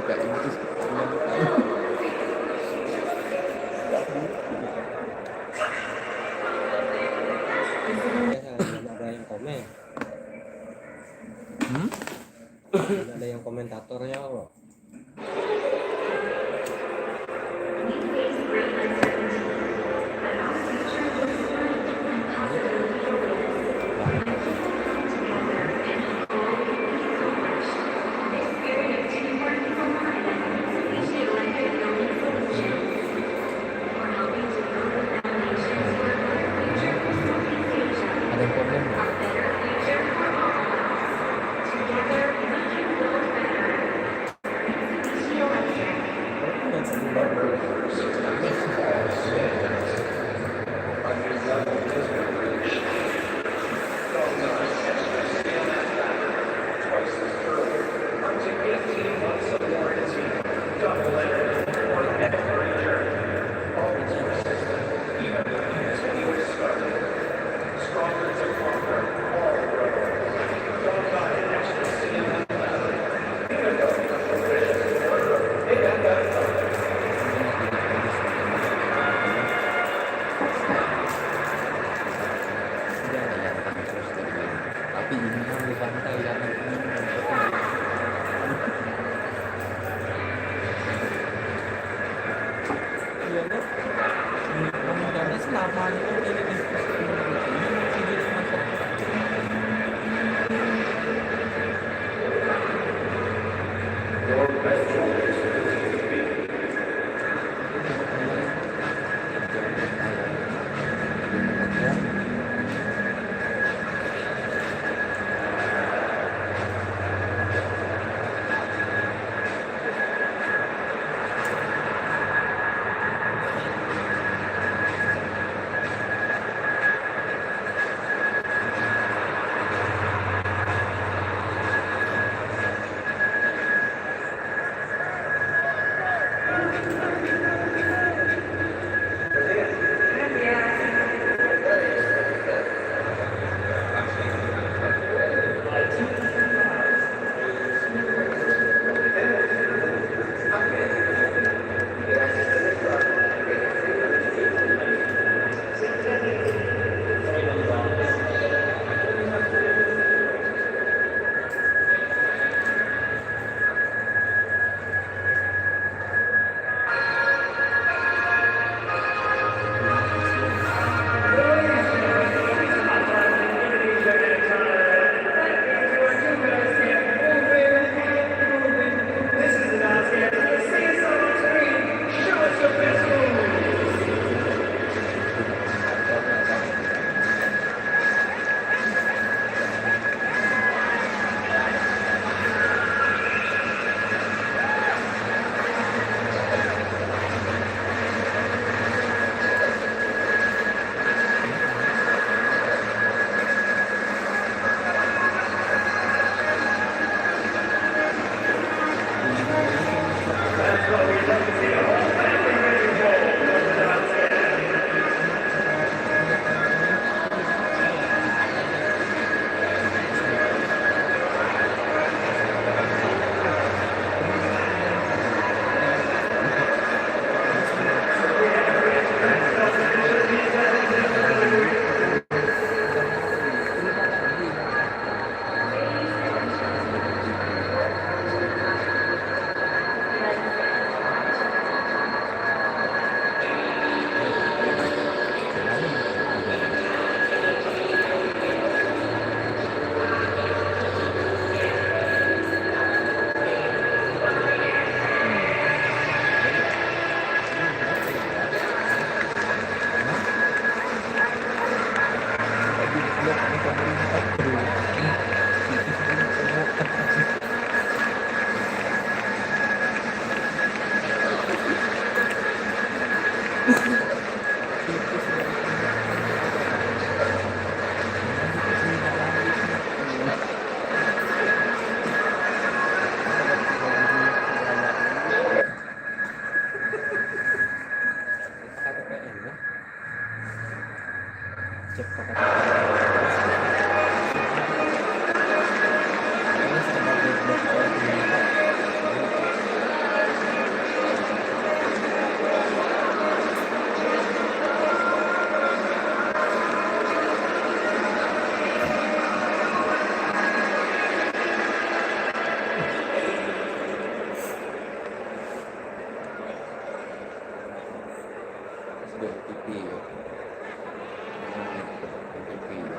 buka ini terus ada yang komen. Ada yang komentatornya loh. ada yang komen nggak? Tapi ini kan di pantai ya. Iya kan? Komentarnya selama ini ini masih di masyarakat. duduk tepi je. Tepi je.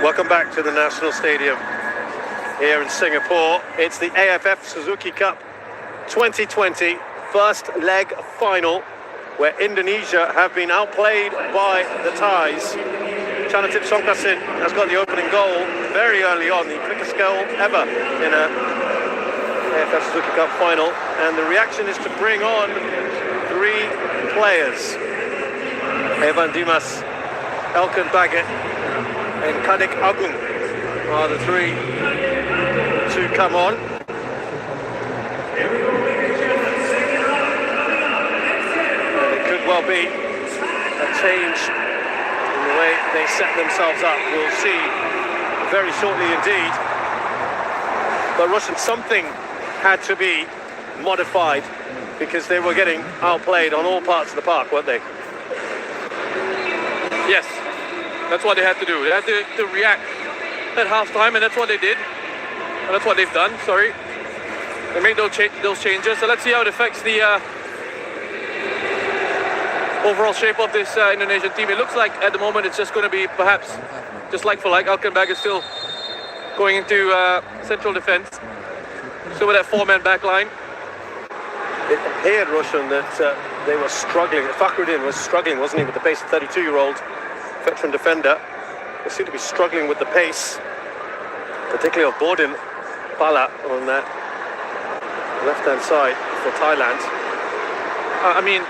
Welcome back to the National Stadium here in Singapore. It's the AFF Suzuki Cup 2020 first leg final, where Indonesia have been outplayed by the Thais. Chanatip Songkrasin has got the opening goal very early on, the quickest goal ever in a AFF Suzuki Cup final, and the reaction is to bring on three players. Evan Dimas, Elkan Baggett and Kadek Agung are the three to come on. It could well be a change in the way they set themselves up. We'll see very shortly indeed. But Russian, something had to be modified because they were getting outplayed on all parts of the park, weren't they? Yes, that's what they had to do. They had to react at halftime, and that's what they did. And that's what they've done, sorry. They made those changes. So let's see how it affects the overall shape of this Indonesian team. It looks like at the moment it's just going to be perhaps just like for like. Elkan Baggett is still going into central defence. Still with that four-man back line. It appeared, Roshan, that they were struggling. Fakhruddin was struggling, wasn't he, with the pace of 32-year-old veteran defender. They seem to be struggling with the pace, particularly of Bordin Piala on that left-hand side for Thailand. I mean,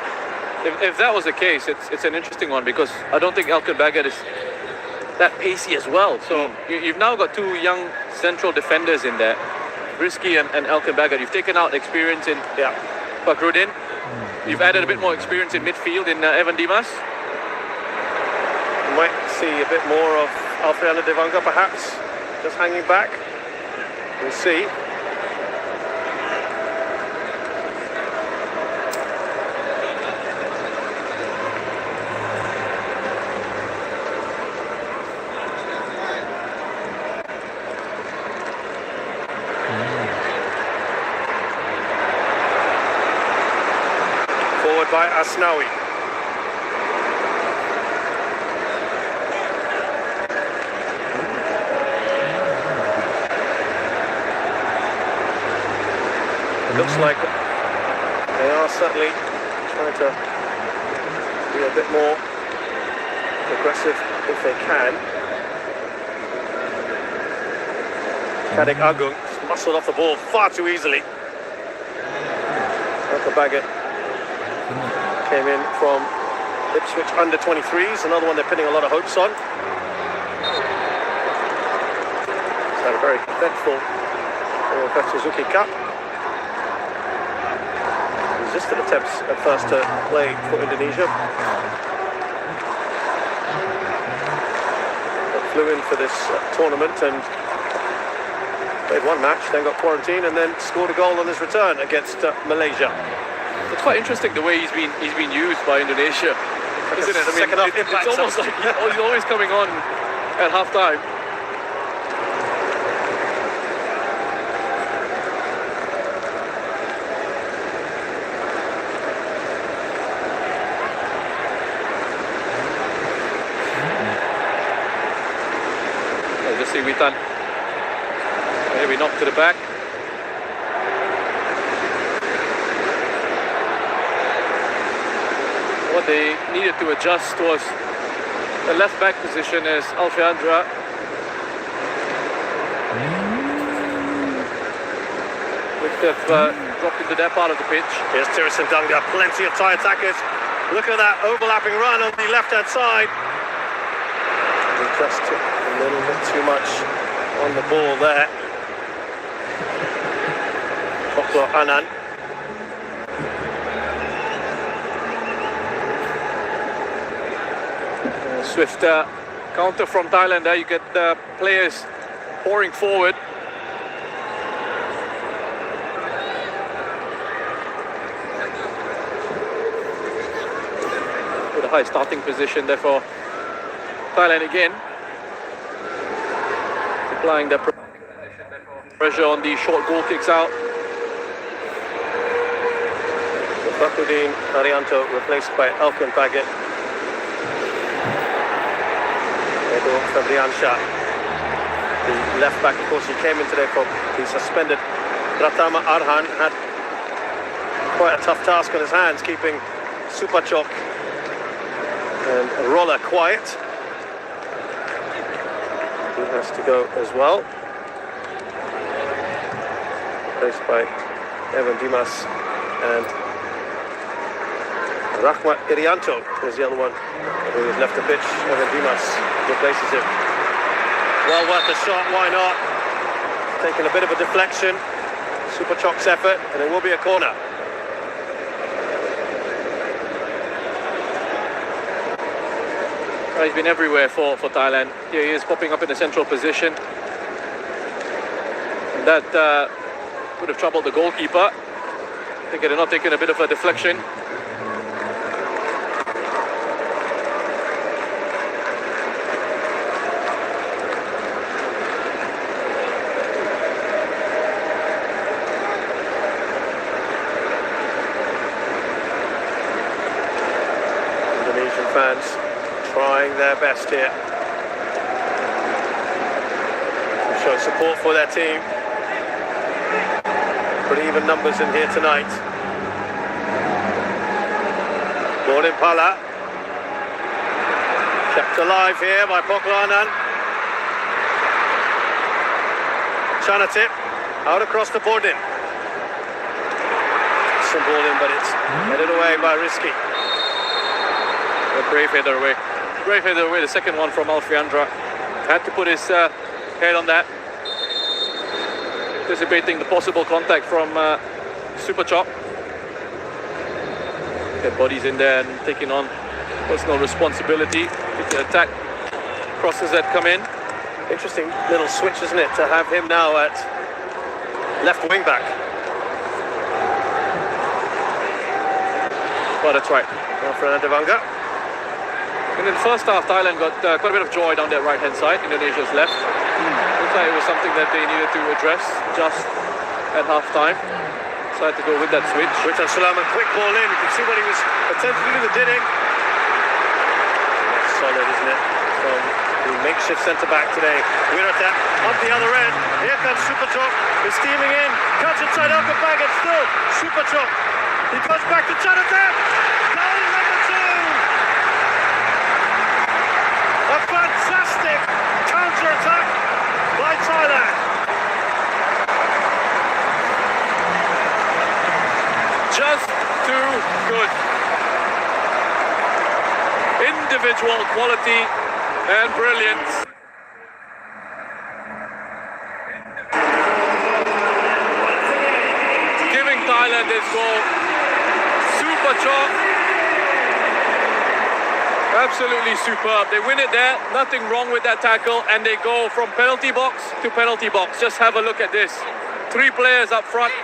if that was the case, it's an interesting one, because I don't think Elkan Baggett is that pacey as well. So you've now got two young central defenders in there, Rizky and Elkan Baggett. You've taken out experience in Fakhruddin. You've added a bit more experience in midfield in Evan Dimas. You might see a bit more of Alfredo Devanga perhaps, just hanging back. We'll see. by Asnawi. It looks like they are certainly trying to be a bit more aggressive if they can. Kadek Agung muscled off the ball far too easily. Michael Baggett came in from Ipswich under 23s, another one they're pinning a lot of hopes on. It's had a very eventful Suzuki Cup. Resisted attempts at first to play for Indonesia. But flew in for this tournament and played one match, then got quarantined, and then scored a goal on his return against Malaysia. It's quite interesting the way he's been used by Indonesia, isn't it? I mean, second half impact. It's almost like he's always coming on at half time. Just see Witan. Maybe knocked to the back. What they needed to adjust was the left back position as Alfiandra. Which have dropped into that part of the pitch. Here's Tirison Dunga, plenty of Thai attackers. Look at that overlapping run on the left-hand side. He just took a little bit too much on the ball there. Koklo Anand. Swift counter from Thailand there. You get the players pouring forward. With a high starting position there for Thailand again. Applying the pressure on the short goal kicks out. Fakhruddin Arianto replaced by Elkin Baggett. Edo Fabriansha, the left back, of course, he came in today for the suspended Pratama Arhan. Had quite a tough task on his hands, keeping Supachok and Roller quiet. He has to go as well. Replaced by Evan Dimas and Rahmat Irianto is the other one who has left the pitch. Evan Dimas replaces him. Well worth a shot, why not? Taking a bit of a deflection. Supachok's effort, and it will be a corner. He's been everywhere for Thailand. Here he is popping up in a central position. And that would have troubled the goalkeeper. I think they're not taking a bit of a deflection. Indonesian fans trying their best here to show support for their team. Pretty even numbers in here tonight. Piala kept alive here by Poklanan. Chanatip out across the board in. Some ball in, but it's headed away by Risky. A brave header away. Brave header away, the second one from Alfiandra. Had to put his head on that. Anticipating the possible contact from Supachok. Get bodies in there and taking on personal responsibility. The attack crosses that come in. Interesting little switch, isn't it, to have him now at left wing back. Well, that's right. Fernando Vanga. And in the first half, Thailand got quite a bit of joy down that right-hand side. Indonesia's left. Looks like it was something that they needed to address just at half-time. Decided to go with that switch. Richard Sulaiman, quick ball in. You can see what he was attempting to do, the dinning. Solid, isn't it? From the makeshift centre-back today. Wirata up the other end. Here comes Superchok. He's steaming in. Cuts inside Elkabag and still Superchok. He goes back to Jonathan. Goal number 2. A fantastic counter-attack by Thailand. Just too good. Individual quality and brilliance. Giving Thailand this goal. Super chop. Absolutely superb. They win it there. Nothing wrong with that tackle. And they go from penalty box to penalty box. Just have a look at this. 3 players up front.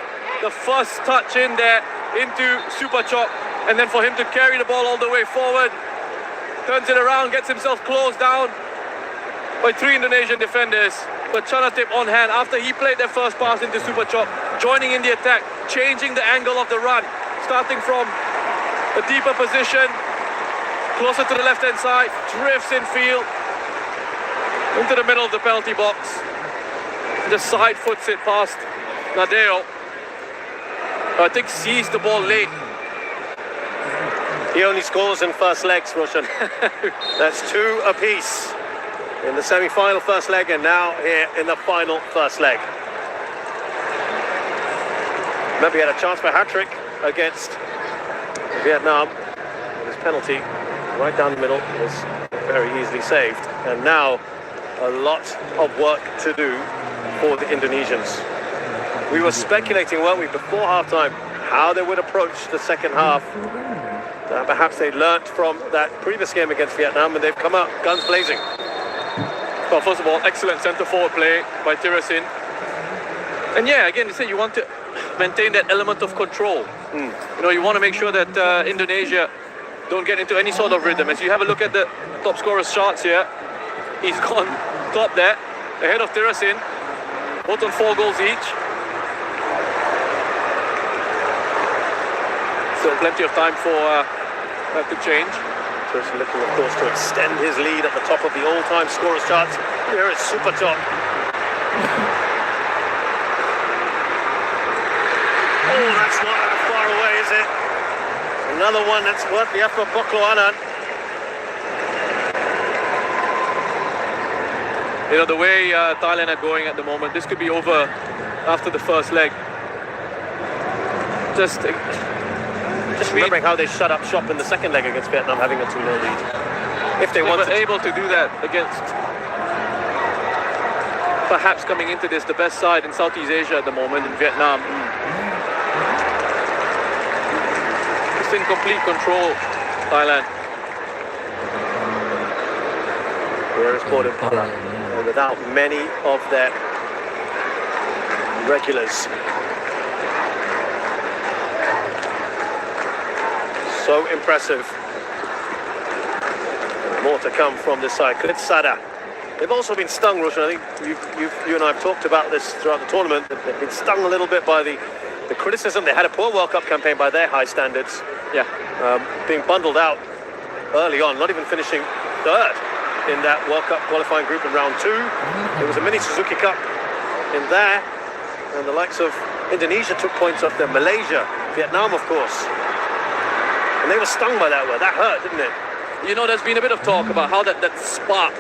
The first touch in there into Super Chop. And then for him to carry the ball all the way forward. Turns it around, gets himself closed down by 3 Indonesian defenders. But Chanatip on hand after he played their first pass into Super Chop, joining in the attack, changing the angle of the run, starting from a deeper position, closer to the left-hand side, drifts in field, into the middle of the penalty box. Just side foots it past Nadeo. I think sees the ball late. He only scores in first legs, Roshan. That's 2 apiece in the semi-final first leg and now here in the final first leg. Remember, he had a chance for a hat-trick against Vietnam. His penalty right down the middle was very easily saved. And now a lot of work to do for the Indonesians. We were speculating, weren't we, before half-time, how they would approach the second half. Perhaps they learnt from that previous game against Vietnam and they've come out guns blazing. Well, first of all, excellent centre-forward play by Tirasin. And yeah, again, you said you want to maintain that element of control. You know, you want to make sure that Indonesia don't get into any sort of rhythm. As you have a look at the top scorer's charts here, he's gone top there, ahead of Tirasin, both on 4 goals each. So plenty of time for that to change. Tirasin looking, of course, to extend his lead at the top of the all-time scorers charts. Here is Super Top. Oh, that's not that far away, is it? Another one that's worth the effort, Boklo Anan. You know, the way Thailand are going at the moment, this could be over after the first leg. Just remembering how they shut up shop in the second leg against Vietnam, having a 2-0 lead. If they wanted were able to do that against perhaps coming into this the best side in Southeast Asia at the moment in Vietnam. Just in complete control, Thailand. Whereas Port without many of their regulars. So impressive. More to come from this side. Klitsada. They've also been stung, Roshan. I think you and I have talked about this throughout the tournament. They've been stung a little bit by the criticism. They had a poor World Cup campaign by their high standards. Yeah. Being bundled out early on, not even finishing 3rd in that World Cup qualifying group in round 2. There was a mini Suzuki Cup in there. And the likes of Indonesia took points off them. Malaysia, Vietnam, of course. And they were stung by that word. That hurt, didn't it? You know, there's been a bit of talk about how that spark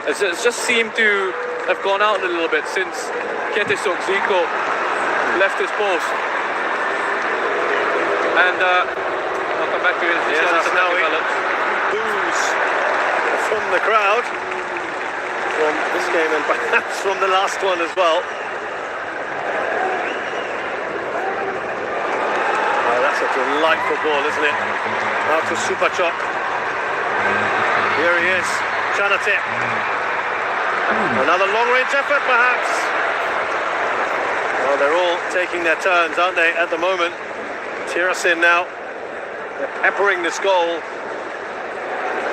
has just seemed to have gone out a little bit since Ketesok Zico left his post. And I'll come back to it. Yes, that's now boos from the crowd from this game and perhaps from the last one as well. That's a delightful ball, isn't it? Out to Super Chop. Here he is, Chanatip. Another long-range effort, perhaps. Well, they're all taking their turns, aren't they, at the moment? Tirasin now. They're peppering this goal.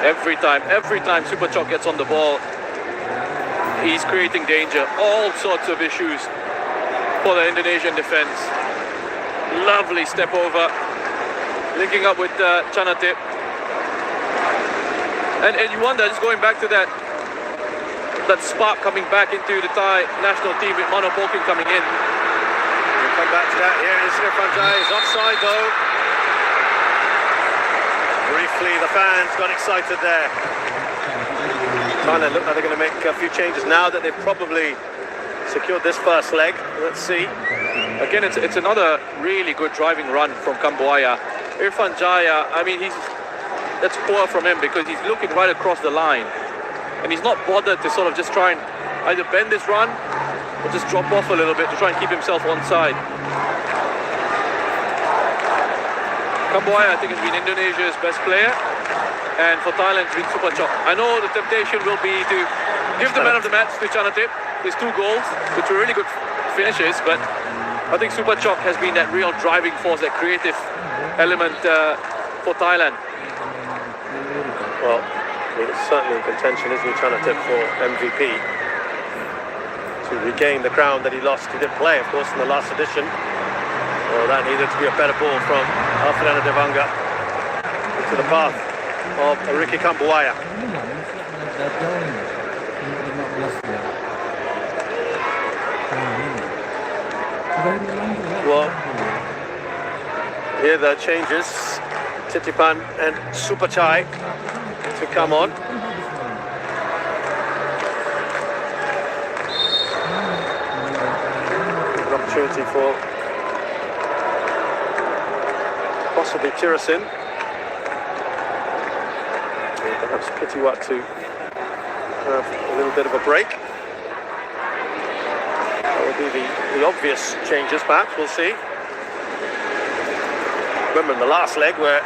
Every time Super Chop gets on the ball, he's creating danger. All sorts of issues for the Indonesian defense. Lovely step over, linking up with Chanatip. And you wonder, just going back to that spark coming back into the Thai national team with Mano Polking coming in. We'll come back to that. Here is Irfan Jai. He's offside though. Briefly, the fans got excited there. Thailand look like they're going to make a few changes now that they've probably secured this first leg. Let's see. Again, it's another really good driving run from Kambuaya. Irfan Jaya, I mean, that's poor from him because he's looking right across the line. And he's not bothered to sort of just try and either bend this run or just drop off a little bit to try and keep himself onside. Kambuaya, I think, has been Indonesia's best player. And for Thailand, it's been Supachok. I know the temptation will be to give the man of the match to Chanatip. His 2 goals, which were really good finishes, but I think Supachok has been that real driving force, that creative element for Thailand. Well, it's certainly in contention, isn't he, Chanatip, for MVP? To regain the crown that he lost. He didn't play, of course, in the last edition. Well, that needed to be a better ball from Alfredo Devanga into the path of Ricky Kambuaya. Ini nggak manusia dajjal ini. 15 ya. Nah, ini. Udah ini lagi ya. Well, here the changes. Titipan and Supachai to come on. Good opportunity for possibly Tirasin. Perhaps Pitiwat to have a little bit of a break. That would be the obvious changes, perhaps. We'll see. Remember in the last leg where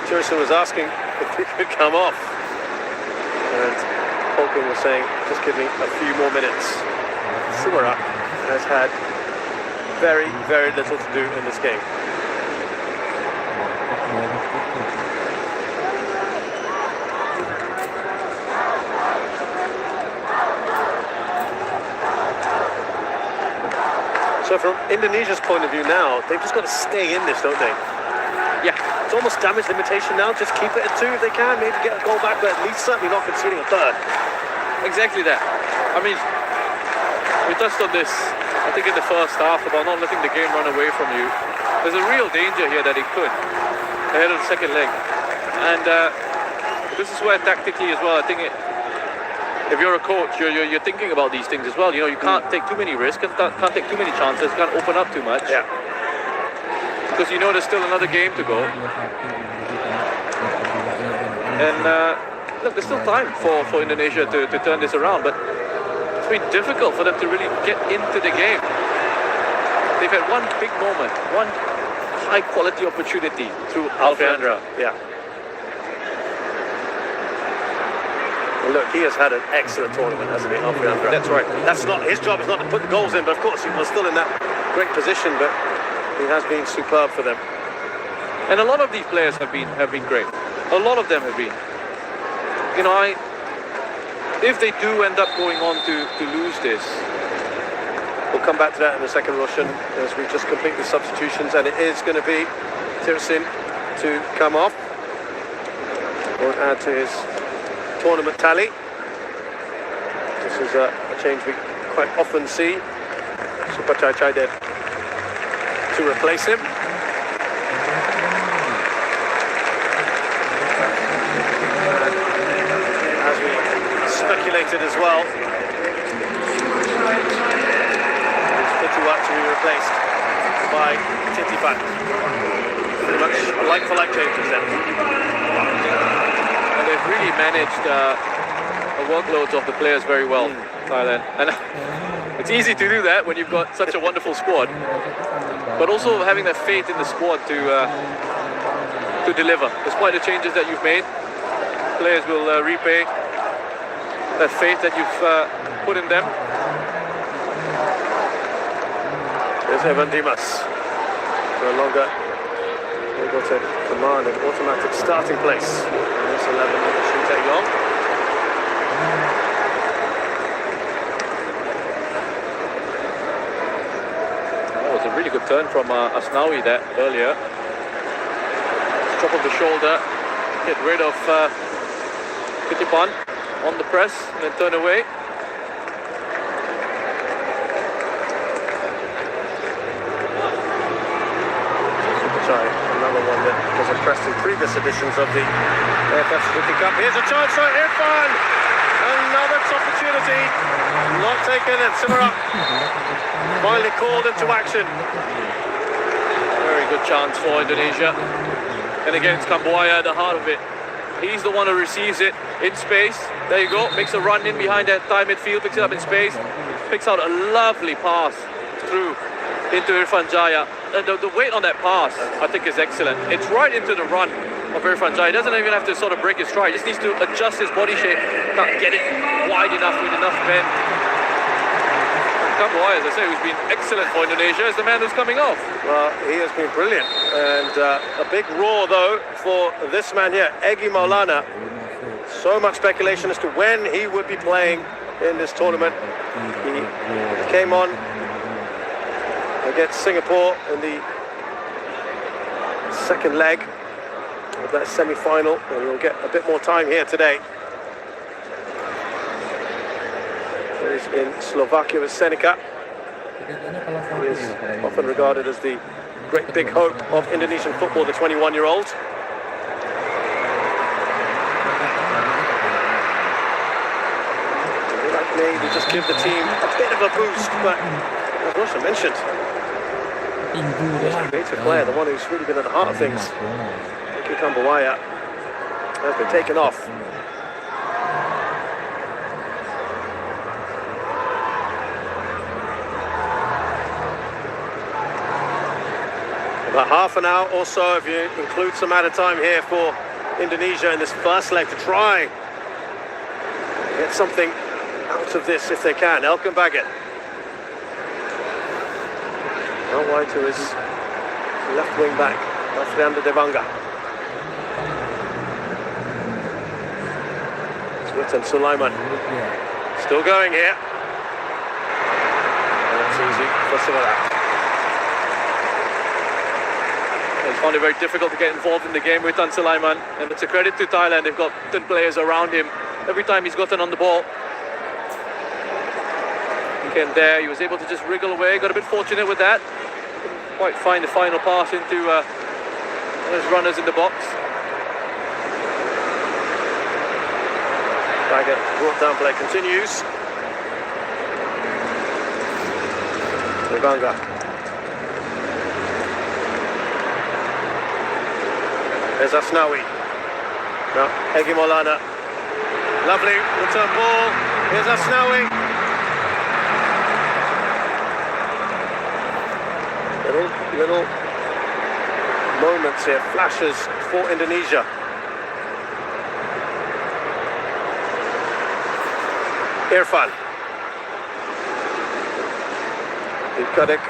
Tirasin was asking if he could come off, and Polking was saying, just give me a few more minutes. Suara has had very, very little to do in this game. So from Indonesia's point of view now, they've just got to stay in this, don't they? Yeah, It's almost damage limitation now. Just keep it at 2 if they can. Maybe get a goal back, but at least certainly not conceding a third. exactly that. I mean, we touched on this, I think, in the first half about not letting the game run away from you. There's a real danger here that it could ahead of the second leg. And this is where tactically as well, I think if you're a coach, you're thinking about these things as well. You know, you can't take too many risks, can't take too many chances, can't open up too much. Yeah. Because you know there's still another game to go. And look, there's still time for Indonesia to turn this around, but it's been difficult for them to really get into the game. They've had one big moment, one high-quality opportunity through Alfreandra. Yeah. Well, look, he has had an excellent tournament, hasn't he, Alfreandra? That's right. That's not his job. Is not to put the goals in, but of course he was still in that great position. But he has been superb for them. And a lot of these players have been great. A lot of them have been. You know, if they do end up going on to lose this, we'll come back to that in the second Russian as we just complete the substitutions, and it is going to be Tirasin to come off. We'll add to his tournament tally. This is a change we quite often see. Supachai Chaided to replace him. As we speculated as well, Pitiwat to be replaced by Titipan. Pretty much like-for-like changes then. and they've really managed the workloads of the players very well, Thailand. And it's easy to do that when you've got such a wonderful squad, but also having that faith in the squad to deliver. Despite the changes that you've made, players will repay that faith that you've put in them. There's Evan Dimas. No longer able to command an automatic starting place. This 11 shouldn't take long. Oh, it's a really good turn from Asnawi there earlier. Top of the shoulder, get rid of Kutipan on the press and then turn away. Another one that was impressed in previous editions of the AFF Suzuki Cup. Here's a chance for Irfan. Another opportunity. Not taken, and Simara finally called into action. Very good chance for Indonesia. And again, it's Kambuaya at the heart of it. He's the one who receives it in space. There you go. Makes a run in behind that Thai midfield. Picks it up in space. Picks out a lovely pass through into Irfan Jaya. And the weight on that pass, I think, is excellent. It's right into the run of Irfan Jaya. He doesn't even have to sort of break his stride. He just needs to adjust his body shape. Can't get it wide enough with enough bend. Kambuaya, as I say, who's been excellent for Indonesia, is the man who's coming off. Well, he has been brilliant. And a big roar, though, for this man here, Egy Maulana. So much speculation as to when he would be playing in this tournament. He came on against Singapore in the second leg of that semi-final, and we'll get a bit more time here today. He's in Slovakia with Seneca. He is often regarded as the great big hope of Indonesian football, the 21-year-old. Maybe just give the team a bit of a boost, but as Russia mentioned, the creative player, the one who's really been at the heart of things, Egy Kambuaya, has been taken off. About half an hour or so, if you include some added time here for Indonesia in this first leg to try get something out of this if they can. Elkan Baggett. Now wide to his left wing back, Afrianda Devanga. Smith and Sulaiman. Still going here. And it's easy for Simara. He's found it very difficult to get involved in the game with Tan Sulaiman, and it's a credit to Thailand. They've got 10 players around him. Every time he's gotten on the ball, again there, he was able to just wriggle away. Got a bit fortunate with that. Couldn't quite find the final pass into those runners in the box. Baggett brought down play continues. Devanga. There's Asnawi. Now, Egy Maulana. Lovely return ball. Here's Asnawi. Little moments here, flashes for Indonesia. Irfan. Kadek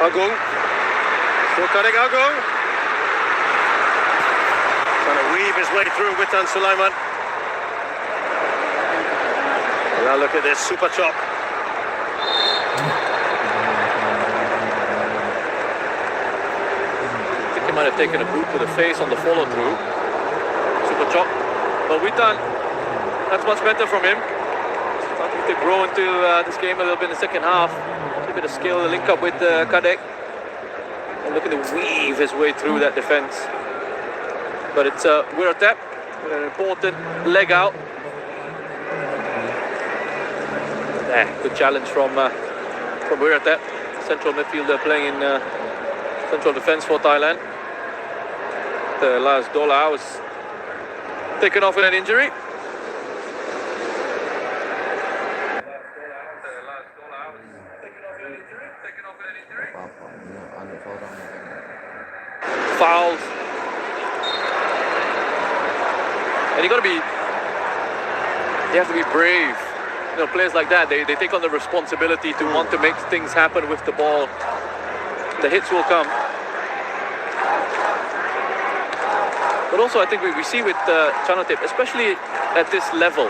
Agung. Still Kadek Agung. Trying to weave his way through with Tan Sulaiman. And now look at this super chop. I think he might have taken a boot to the face on the follow through. Super chop. But Witan, that's much better from him. Starting to grow into this game a little bit in the second half. A bit of skill, link up with Kadek. And looking to weave his way through that defense. But it's Wiratep with an important leg out. There, good challenge from Wiratep, central midfielder playing in central defense for Thailand. The last Dola was taken off with an injury. Fouls. And you have to be brave. You know, players like that, they take on the responsibility to want to make things happen with the ball. The hits will come. But also I think we see with Chanotip, especially at this level,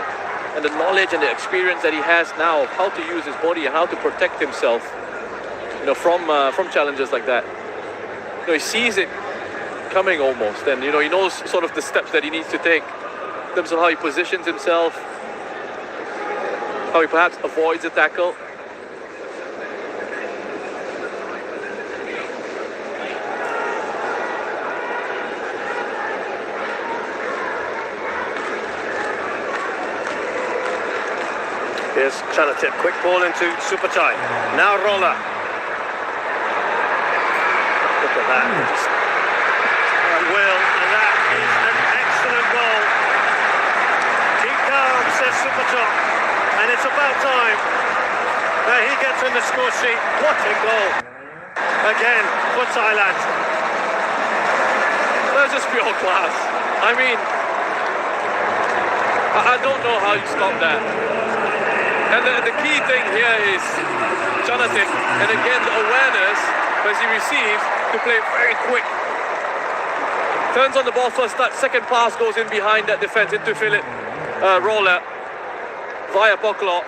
and the knowledge and the experience that he has now of how to use his body and how to protect himself. from challenges like that. He sees it coming almost, and he knows sort of the steps that he needs to take in terms of how he positions himself, how he perhaps avoids a tackle. Here's Chanatip, quick ball into Superchai. Now Roller. Look at that. Just will, and that is an excellent goal. Keep calm, says Superchai. And it's about time that he gets in the score sheet. What a goal. Again for Thailand. That's just pure class. I mean, I don't know how you stop that. And the key thing here is Chanatip, and again the awareness as he receives to play very quick. Turns on the ball first touch, second pass goes in behind that defense into Philip Roller via Poklo,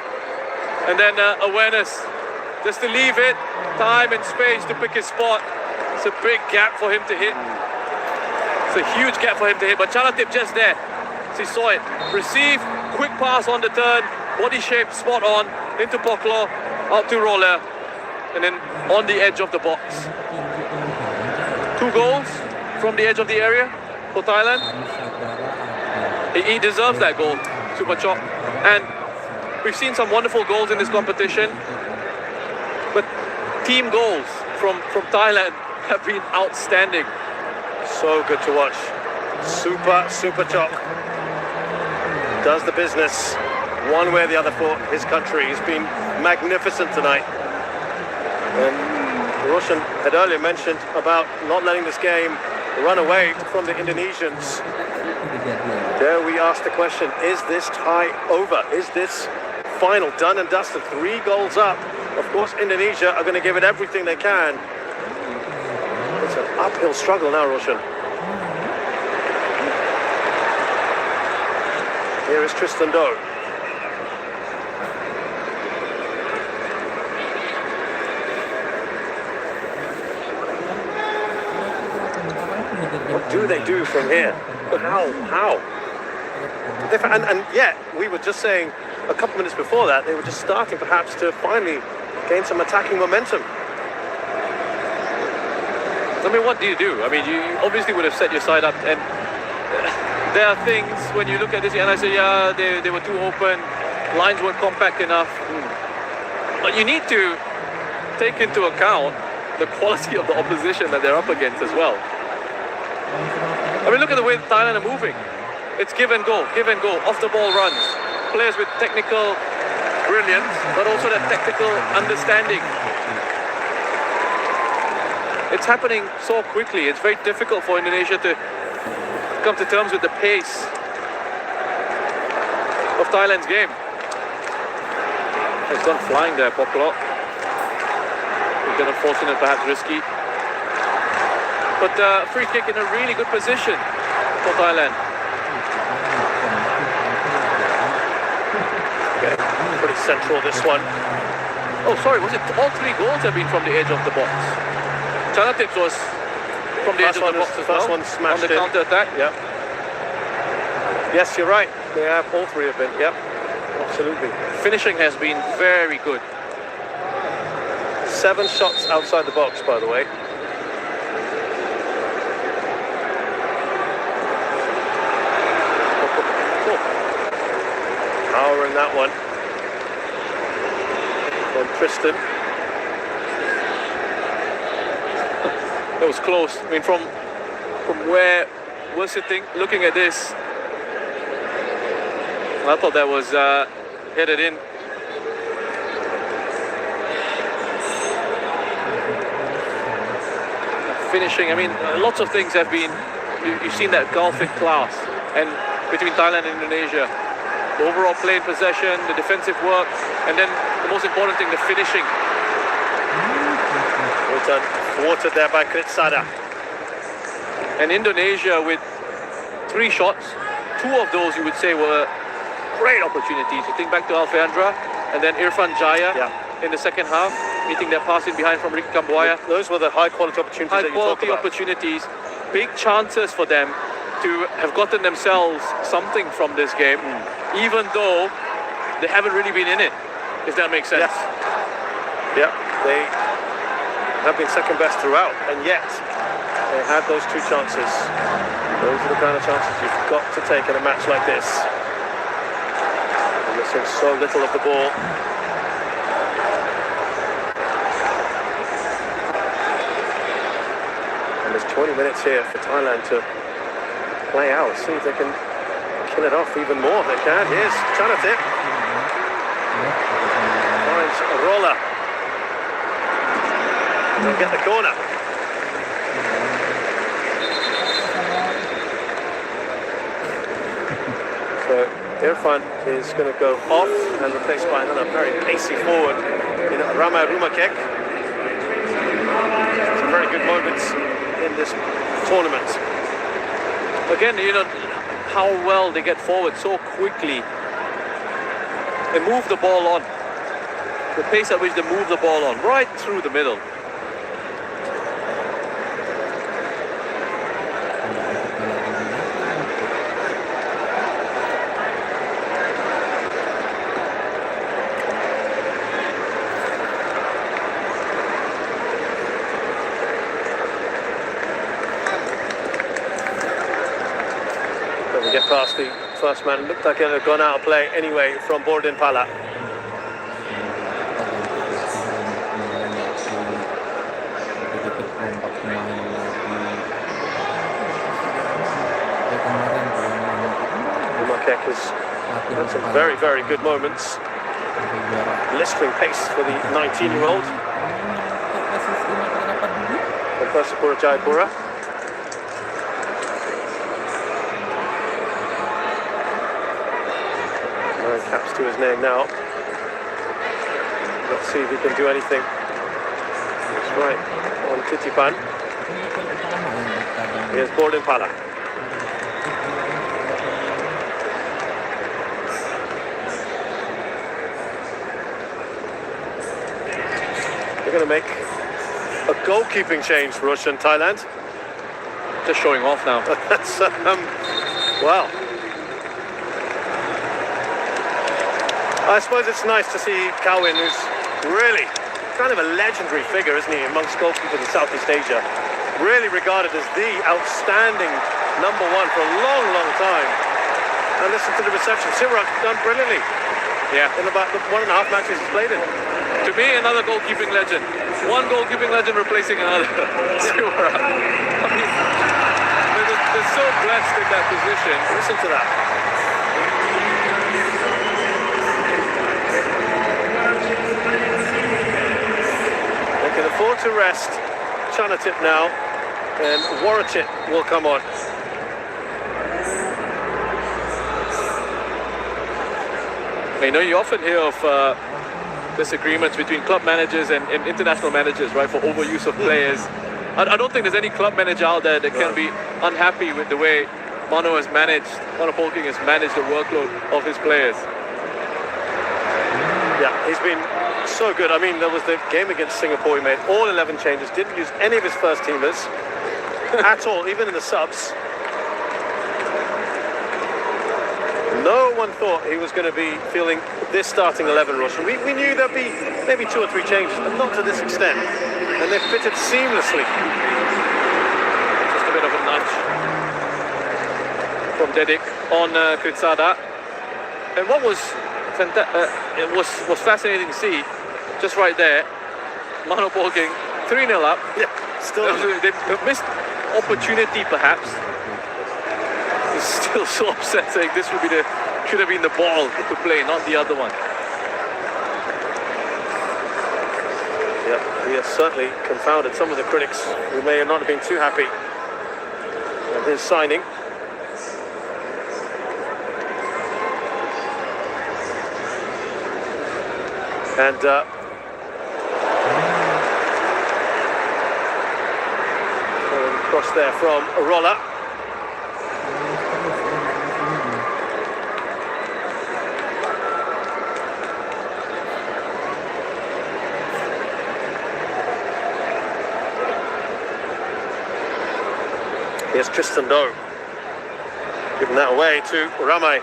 and then awareness just to leave it, time and space to pick his spot. It's a big gap for him to hit. It's a huge gap for him to hit, but Chanatip just there. So he saw it, receive, quick pass on the turn, body shape spot on into Poklo, out to Roller, and then on the edge of the box. 2 goals from the edge of the area for Thailand. He deserves that goal, Super Chok. And we've seen some wonderful goals in this competition, but team goals from Thailand have been outstanding. So good to watch. Super Chok does the business one way or the other for his country. He's been magnificent tonight. And Roshan had earlier mentioned about not letting this game run away from the Indonesians. There we ask the question, is this tie over? Is this final done and dusted? 3 goals up. Of course, Indonesia are going to give it everything they can. It's an uphill struggle now, Roshan. Here is Tristan Doe. What do they do from here? How? And yet, we were just saying a couple minutes before that, they were just starting perhaps to finally gain some attacking momentum. I mean, what do you do? I mean, you obviously would have set your side up, and there are things when you look at this, and I say, yeah, they were too open, lines weren't compact enough. But you need to take into account the quality of the opposition that they're up against as well. I mean, look at the way Thailand are moving. It's give and go, off the ball runs. Players with technical brilliance, but also that tactical understanding. It's happening so quickly. It's very difficult for Indonesia to come to terms with the pace of Thailand's game. It's gone flying there, Poklo. We've been unfortunate, perhaps risky. But free kick in a really good position for Thailand. Okay, pretty central this one. Oh, sorry, was it all 3 goals have been from the edge of the box? Chanatip was from the edge of the box as well. First one smashed on the counter-attack. Yep. Yes, you're right. They have, all 3 have been. Yep, absolutely. Finishing has been very good. 7 shots outside the box, by the way. Power in that one from Tristan. That was close. I mean, from where we're sitting, looking at this, I thought that was headed in. Finishing, I mean, lots of things have been, you've seen that gulf in class and between Thailand and Indonesia. The overall play in possession, the defensive work, and then the most important thing, the finishing. Well done. Thwarted there by Kritsada. And Indonesia with 3 shots, 2 of those you would say were great opportunities. You think back to Alfeandra and then Irfan Jaya in the second half. meeting that pass in behind from Ricky Camboya. Those were the high-quality opportunities High that you talk quality about. opportunities, big chances for them to have gotten themselves something from this game, even though they haven't really been in it, if that makes sense. Yeah, they have been second best throughout, and yet they had those two chances. Those are the kind of chances you've got to take in a match like this. They're missing so little of the ball. And there's 20 minutes here for Thailand to play out. See if they can kill it off even more. They can. Here's Chanatip. Finds Roller. They'll get the corner. So Irfan is going to go off and replaced by another very pacey forward in Rama Rumakek. Some very good moments in this tournament. Again, you know, how well they get forward so quickly. They move the ball on. The pace at which they move the ball on, right through the middle. Doesn't get past the first man. Looked like it had gone out of play anyway from Borden Pala. Rumakek has had some very, very good moments. Blistering pace for the 19-year-old from Persipura Jayapura. Caps to his name now. Let's see if he can do anything. That's right, on Titipan. Here's Borden Pala. They're going to make a goalkeeping change for Russia and Thailand. Just showing off now. That's, wow. I suppose it's nice to see Kawin, who's really kind of a legendary figure, isn't he, amongst goalkeepers in Southeast Asia. Really regarded as the outstanding number one for a long, long time. And listen to the reception. Sirak done brilliantly. Yeah. In about the 1.5 matches he's played in. To me, another goalkeeping legend. One goalkeeping legend replacing another. Sirak. I mean, they're so blessed in that position. Listen to that. They can afford to rest Chanatip now, and Warachit will come on. You know, you often hear of disagreements between club managers and international managers, right, for overuse of players. I don't think there's any club manager out there that can be unhappy with the way Mano Polking has managed the workload of his players. Yeah, he's been so good. I mean, there was the game against Singapore, he made all 11 changes, didn't use any of his first teamers at all, even in the subs. No one thought he was going to be feeling this starting 11 rush. We knew there'd be maybe 2 or 3 changes, but not to this extent. And they fitted seamlessly. Just a bit of a nudge from Dedik on Kritsada. And what was was fascinating to see, just right there, Mano Polking 3-0 up. Yeah, still. They missed opportunity, perhaps. He's still so upset, saying this should have been the ball to play, not the other one. Yeah, he has certainly confounded some of the critics who may not have been too happy with his signing. And cross there from Rolla. Here's Tristan Doe. Giving that away to Ramai.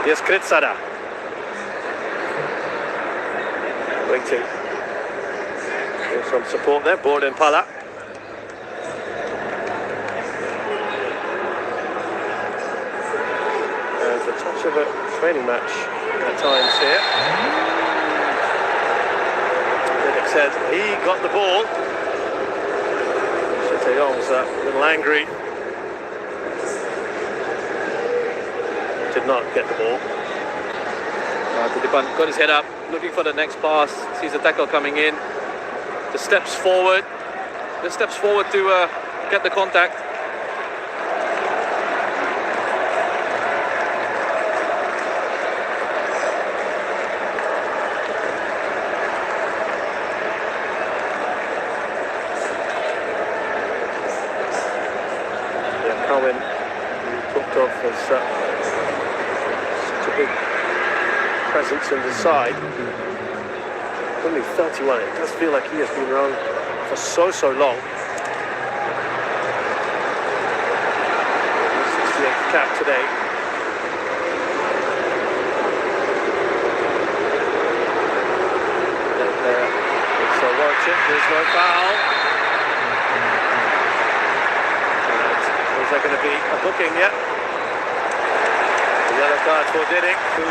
Here's Kritsada. Waiting. Here's some support there. Borden Pala. There's a touch of a training match at times here. Riddick said he got the ball. Chitayong was a little angry. Did not get the ball. Didipan got his head up, looking for the next pass. Sees the tackle coming in. The steps forward. To get the contact. Yeah, Cohen, talked of as such a big presence in the side. Only 31. It does feel like he has been around for so long. 68th cap today. So watch it. There's no foul. And is there going to be a booking yet? The yellow card for Diddick, who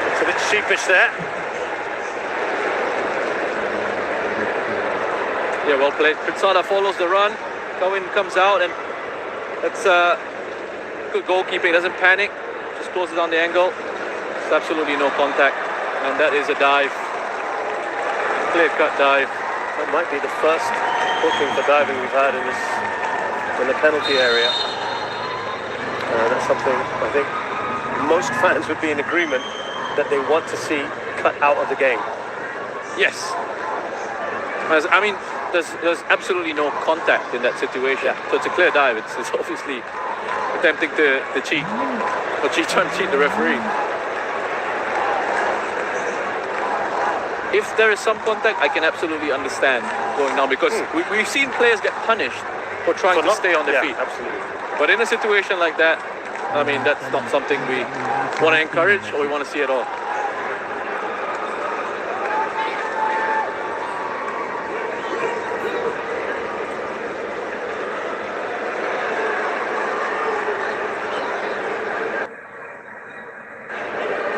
looks a bit sheepish there. Yeah, well played. Kritsada follows the run. Cohen comes out, and that's good goalkeeping. Doesn't panic, just closes down the angle. It's absolutely no contact, and that is a dive. Clear-cut dive. That might be the first booking for diving we've had in the penalty area. That's something I think most fans would be in agreement that they want to see cut out of the game. Yes. I mean, there's absolutely no contact in that situation. Yeah. So it's a clear dive. It's obviously attempting to cheat, or trying to cheat the referee. If there is some contact, I can absolutely understand going down, because we've seen players get punished for trying to stay on their feet. Absolutely. But in a situation like that, I mean, that's not something we want to encourage or we want to see at all.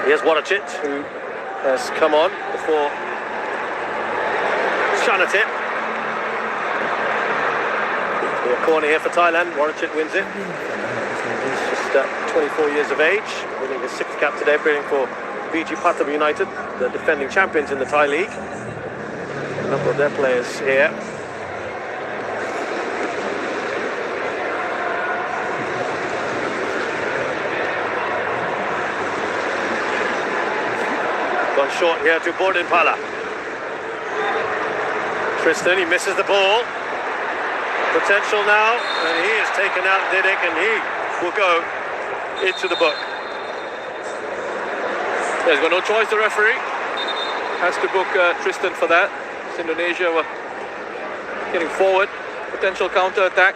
Here's Warachit, who has come on before Shanatit. A corner here for Thailand. Warachit wins it. He's just 24 years of age, winning his 6th cap today, playing for BG Pathum United, the defending champions in the Thai League. A number of their players here. Gone short here to Borden Pala. Tristan, he misses the ball. Potential now, and he is taken out, Diddick, and he will go into the book. There's got no choice, the referee. Has to book Tristan for that. It's Indonesia were getting forward. Potential counter-attack.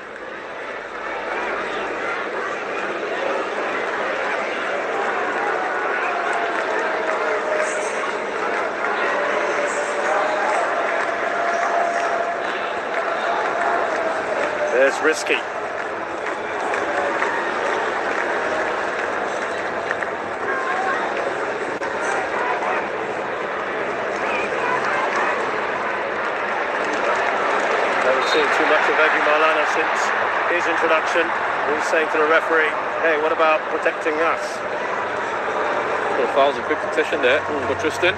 There's Risky. Haven't seen too much of Egi Maulana since his introduction. He's saying to the referee, hey, what about protecting us? So fouls a quick succession there for Tristan.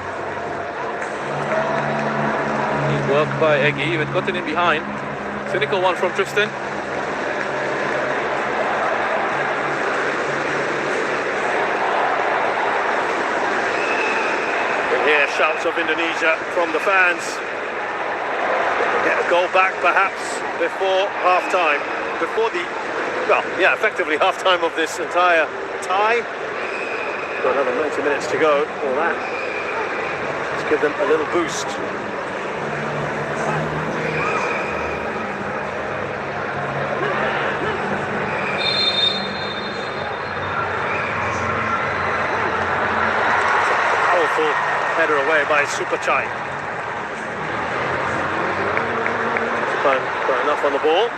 Neat work by Egi, even gotten in behind. Cynical one from Tristan. And here, shouts of Indonesia from the fans. Get a goal back, perhaps, before half-time. Before the, well, yeah, effectively half-time of this entire tie. Got another 90 minutes to go. All that. It's give them a little boost. Powerful header away by Superchai. Got enough on the ball.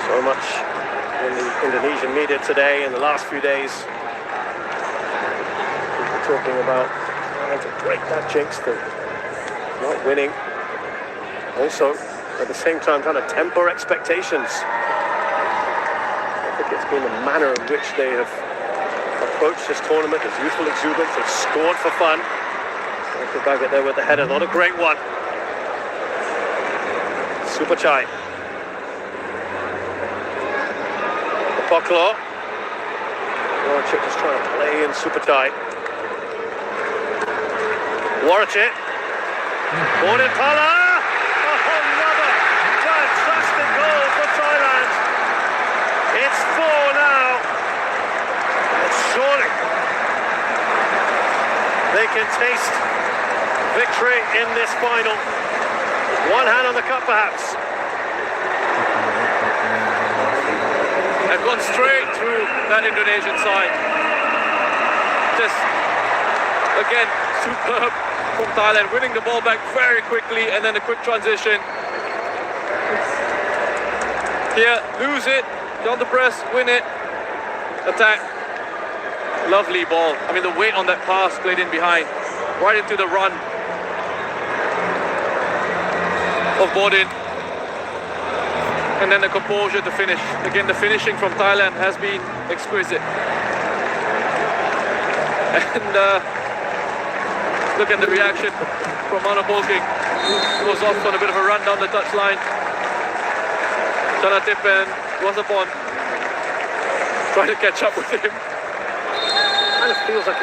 So much in the Indonesian media today in the last few days. People talking about trying to break that jinx of not winning. Also, at the same time, trying to temper expectations. I think it's been the manner in which they have approached this tournament. There's youthful exuberance. They've scored for fun. The bag it there with the header, not a great one. Superchai. Poklo. Warachik just trying to play in Superchai. Warachik. Morning Piala. Another fantastic goal for Thailand. It's 4 now. And surely they can taste victory in this final. One hand on the cup, perhaps. They've gone straight through that Indonesian side. Just, again, superb from Thailand, winning the ball back very quickly and then a quick transition. Here, lose it, on the press, win it, attack. Lovely ball. I mean, the weight on that pass played in behind, right into the run of Bodin. And then the composure to finish. Again, the finishing from Thailand has been exquisite. And look at the reaction from Manapolking. Goes off on a bit of a run down the touchline. Chanatip and Wasapon trying to catch up with him. Kind of feels like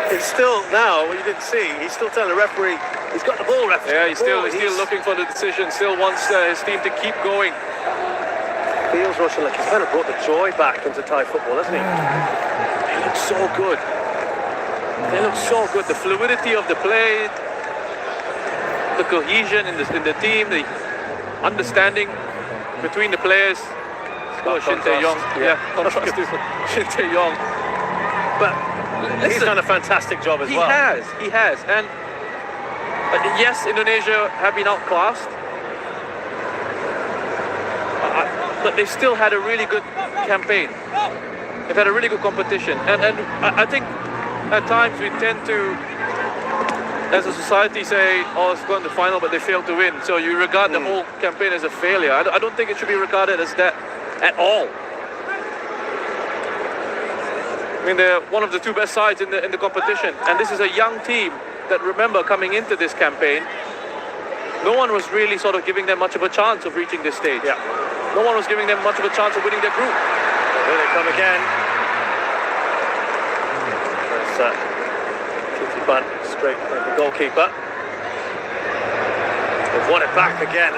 he's still now, what you didn't see, he's still telling the referee, he's got the ball, referee. Yeah, he's still looking for the decision, still wants his team to keep going. Feels, Roshan, like he's kind of brought the joy back into Thai football, hasn't he? They look so good. They look so good. The fluidity of the play, the cohesion in the team, the understanding between the players. Oh, Shin Tae-yong. Yeah, contrast to Shin Tae-yong. But he's done a fantastic job as well. He has. And yes, Indonesia have been outclassed. But they've still had a really good campaign. They've had a really good competition. And I think at times we tend to, as a society, say, oh, it's gone to the final, but they failed to win. So you regard the whole campaign as a failure. I don't think it should be regarded as that at all. I mean, they're one of the two best sides in the competition. And this is a young team that, remember, coming into this campaign, no one was really sort of giving them much of a chance of reaching this stage. Yeah. No one was giving them much of a chance of winning their group. Well, here they come again. That's Kitty Bunt, straight at the goalkeeper. They've won it back again.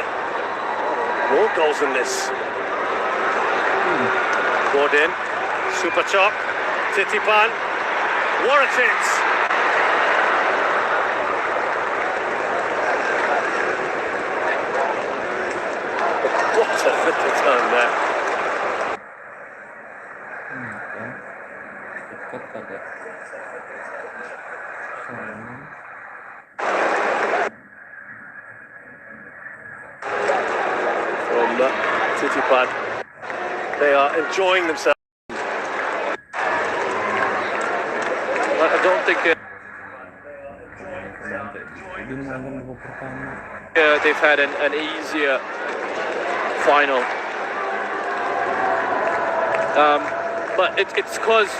More goals than this. Gordon, Super Chop, Titipan, Warachik. What a little turn there. From Titipan. They are enjoying themselves. I don't think they've had an easier final. But it's because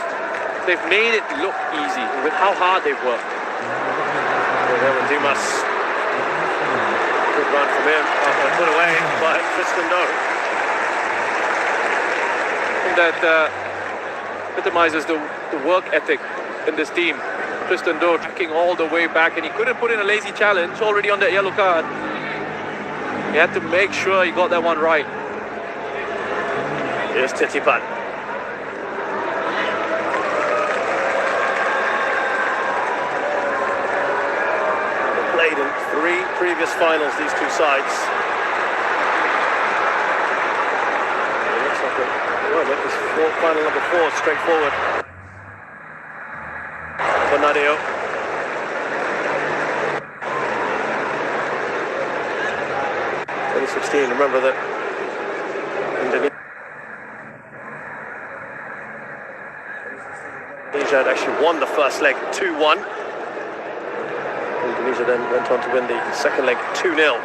they've made it look easy with how hard they've worked. There with Dimas. Good run from him. Put away by Tristan No. I think that epitomizes the work ethic in this team. Tristan Doe tracking all the way back, and he couldn't put in a lazy challenge already on that yellow card. He had to make sure he got that one right. Here's Titipan. They've played in 3 previous finals, these two sides. It looks like it was final number 4, straightforward. For Nadio. 2016, remember that Indonesia had actually won the first leg 2-1. Indonesia then went on to win the second leg 2-0.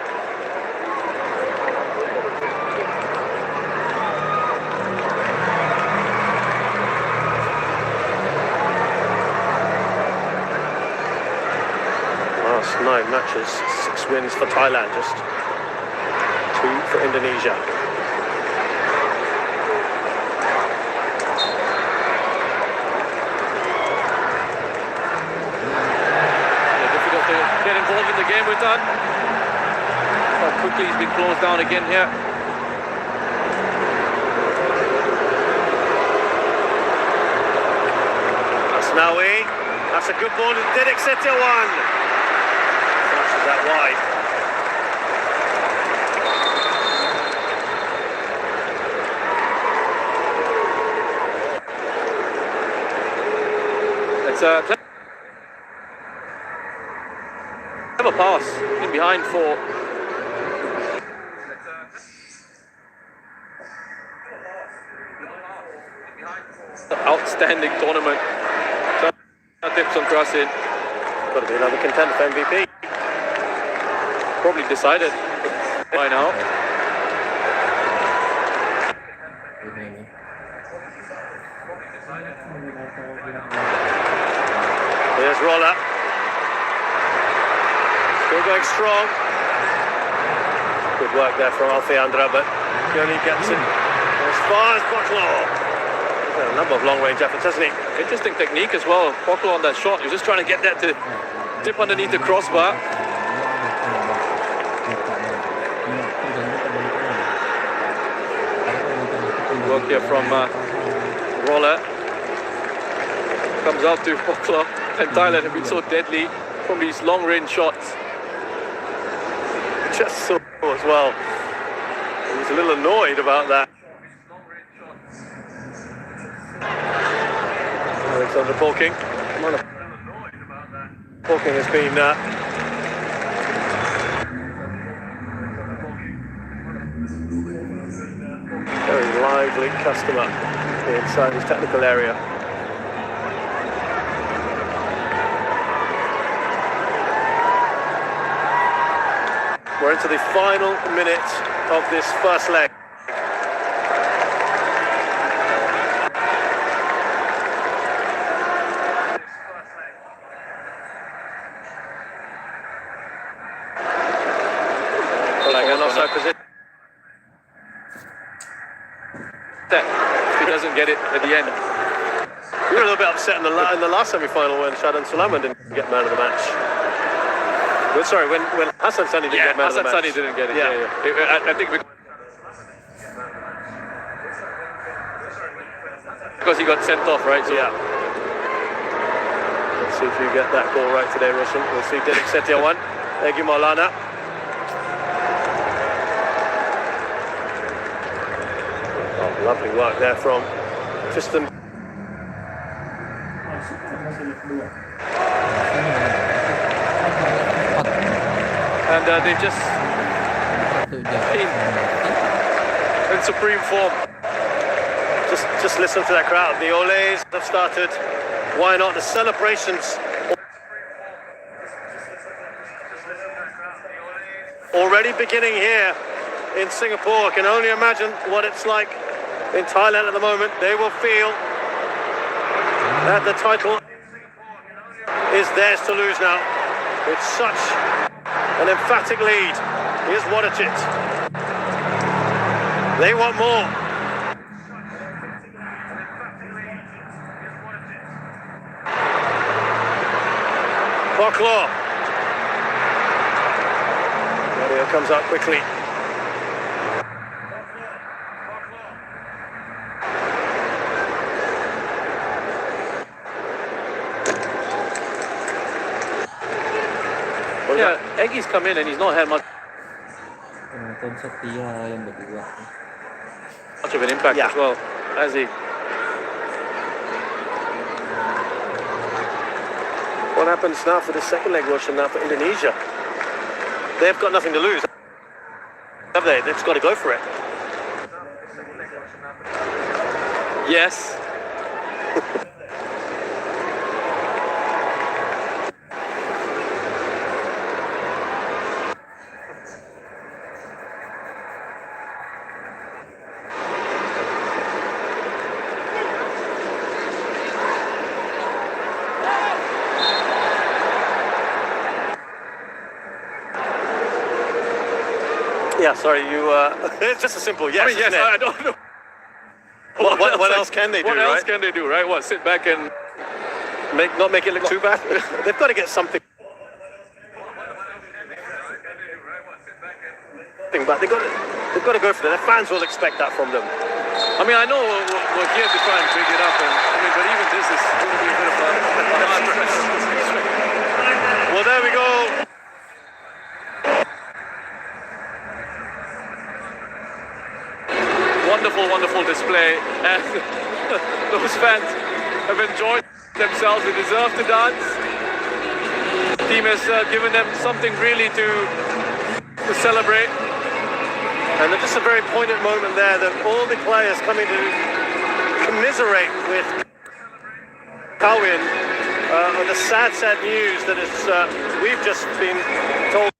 Last 9 matches, 6 wins for Thailand, just 2 for Indonesia. Get involved in the game with that. How quickly he's been closed down again here. Asnawi, that's a good ball to Didik Setiawan. Flashes that wide. It's a clever pass in behind for outstanding tournament. Tips on crossing. Got to be another contender for MVP. Probably decided by now. Here's Roller. Still going strong. Good work there from Alfeandra, but he only gets it as far as Boclo. A number of long-range efforts, hasn't he? Interesting technique as well. Boclo on that shot. He was just trying to get that to dip underneath the crossbar. Good work here from Roller. Comes out to Boclo. And Thailand have been so deadly from these long-range shots. Just saw as well. He was a little annoyed about that. Alexander Porking. Porking has been very lively customer inside his technical area. We're into the final minute of this first leg. Offside position. If he doesn't get it at the end. We were a little bit upset in the last semi-final when Shadan Sulaiman didn't get man of the match. Well, sorry, when Hassan Sani didn't get man of the match. Hassan Sani didn't get it. Yeah. I think because he got sent off, right? So yeah. Let's see if you get that call right today, Roshan. We'll see Didik Setiawan, Egi Maulana. Oh, lovely work there from Tristan. And they've just been in supreme form. Just listen to that crowd. The Olays have started. Why not? The celebrations already beginning here in Singapore. I can only imagine what it's like in Thailand at the moment. They will feel that the title is theirs to lose now. With such an emphatic lead. Here's Wadachit. They want more. Boklo. Mario comes up quickly. Yeah, Eggy's come in and he's not had much Penonton setia yang berdua. of an impact Yeah. as well, has he? What happens now for the second leg, Roshan, now for Indonesia? They've got nothing to lose, have they? They've just got to go for it. Yes. Yeah, sorry, you. It's just a simple yes. I mean, yes, isn't it? I don't know. What else can they do, What else right? can they do, right? What, sit back and... Not make it look too bad. They've got to get something. But they've got to go for it. Their fans will expect that from them. I mean, I know we're here to try and big it up, and I mean, but even this is going to be a bit of a hard stretch. Well, there we go. Wonderful, wonderful display, and those fans have enjoyed themselves. They deserve to dance. The team has given them something really to celebrate. And there's just a very poignant moment there that all the players coming to commiserate with Kawin on the sad, sad news that we've just been told.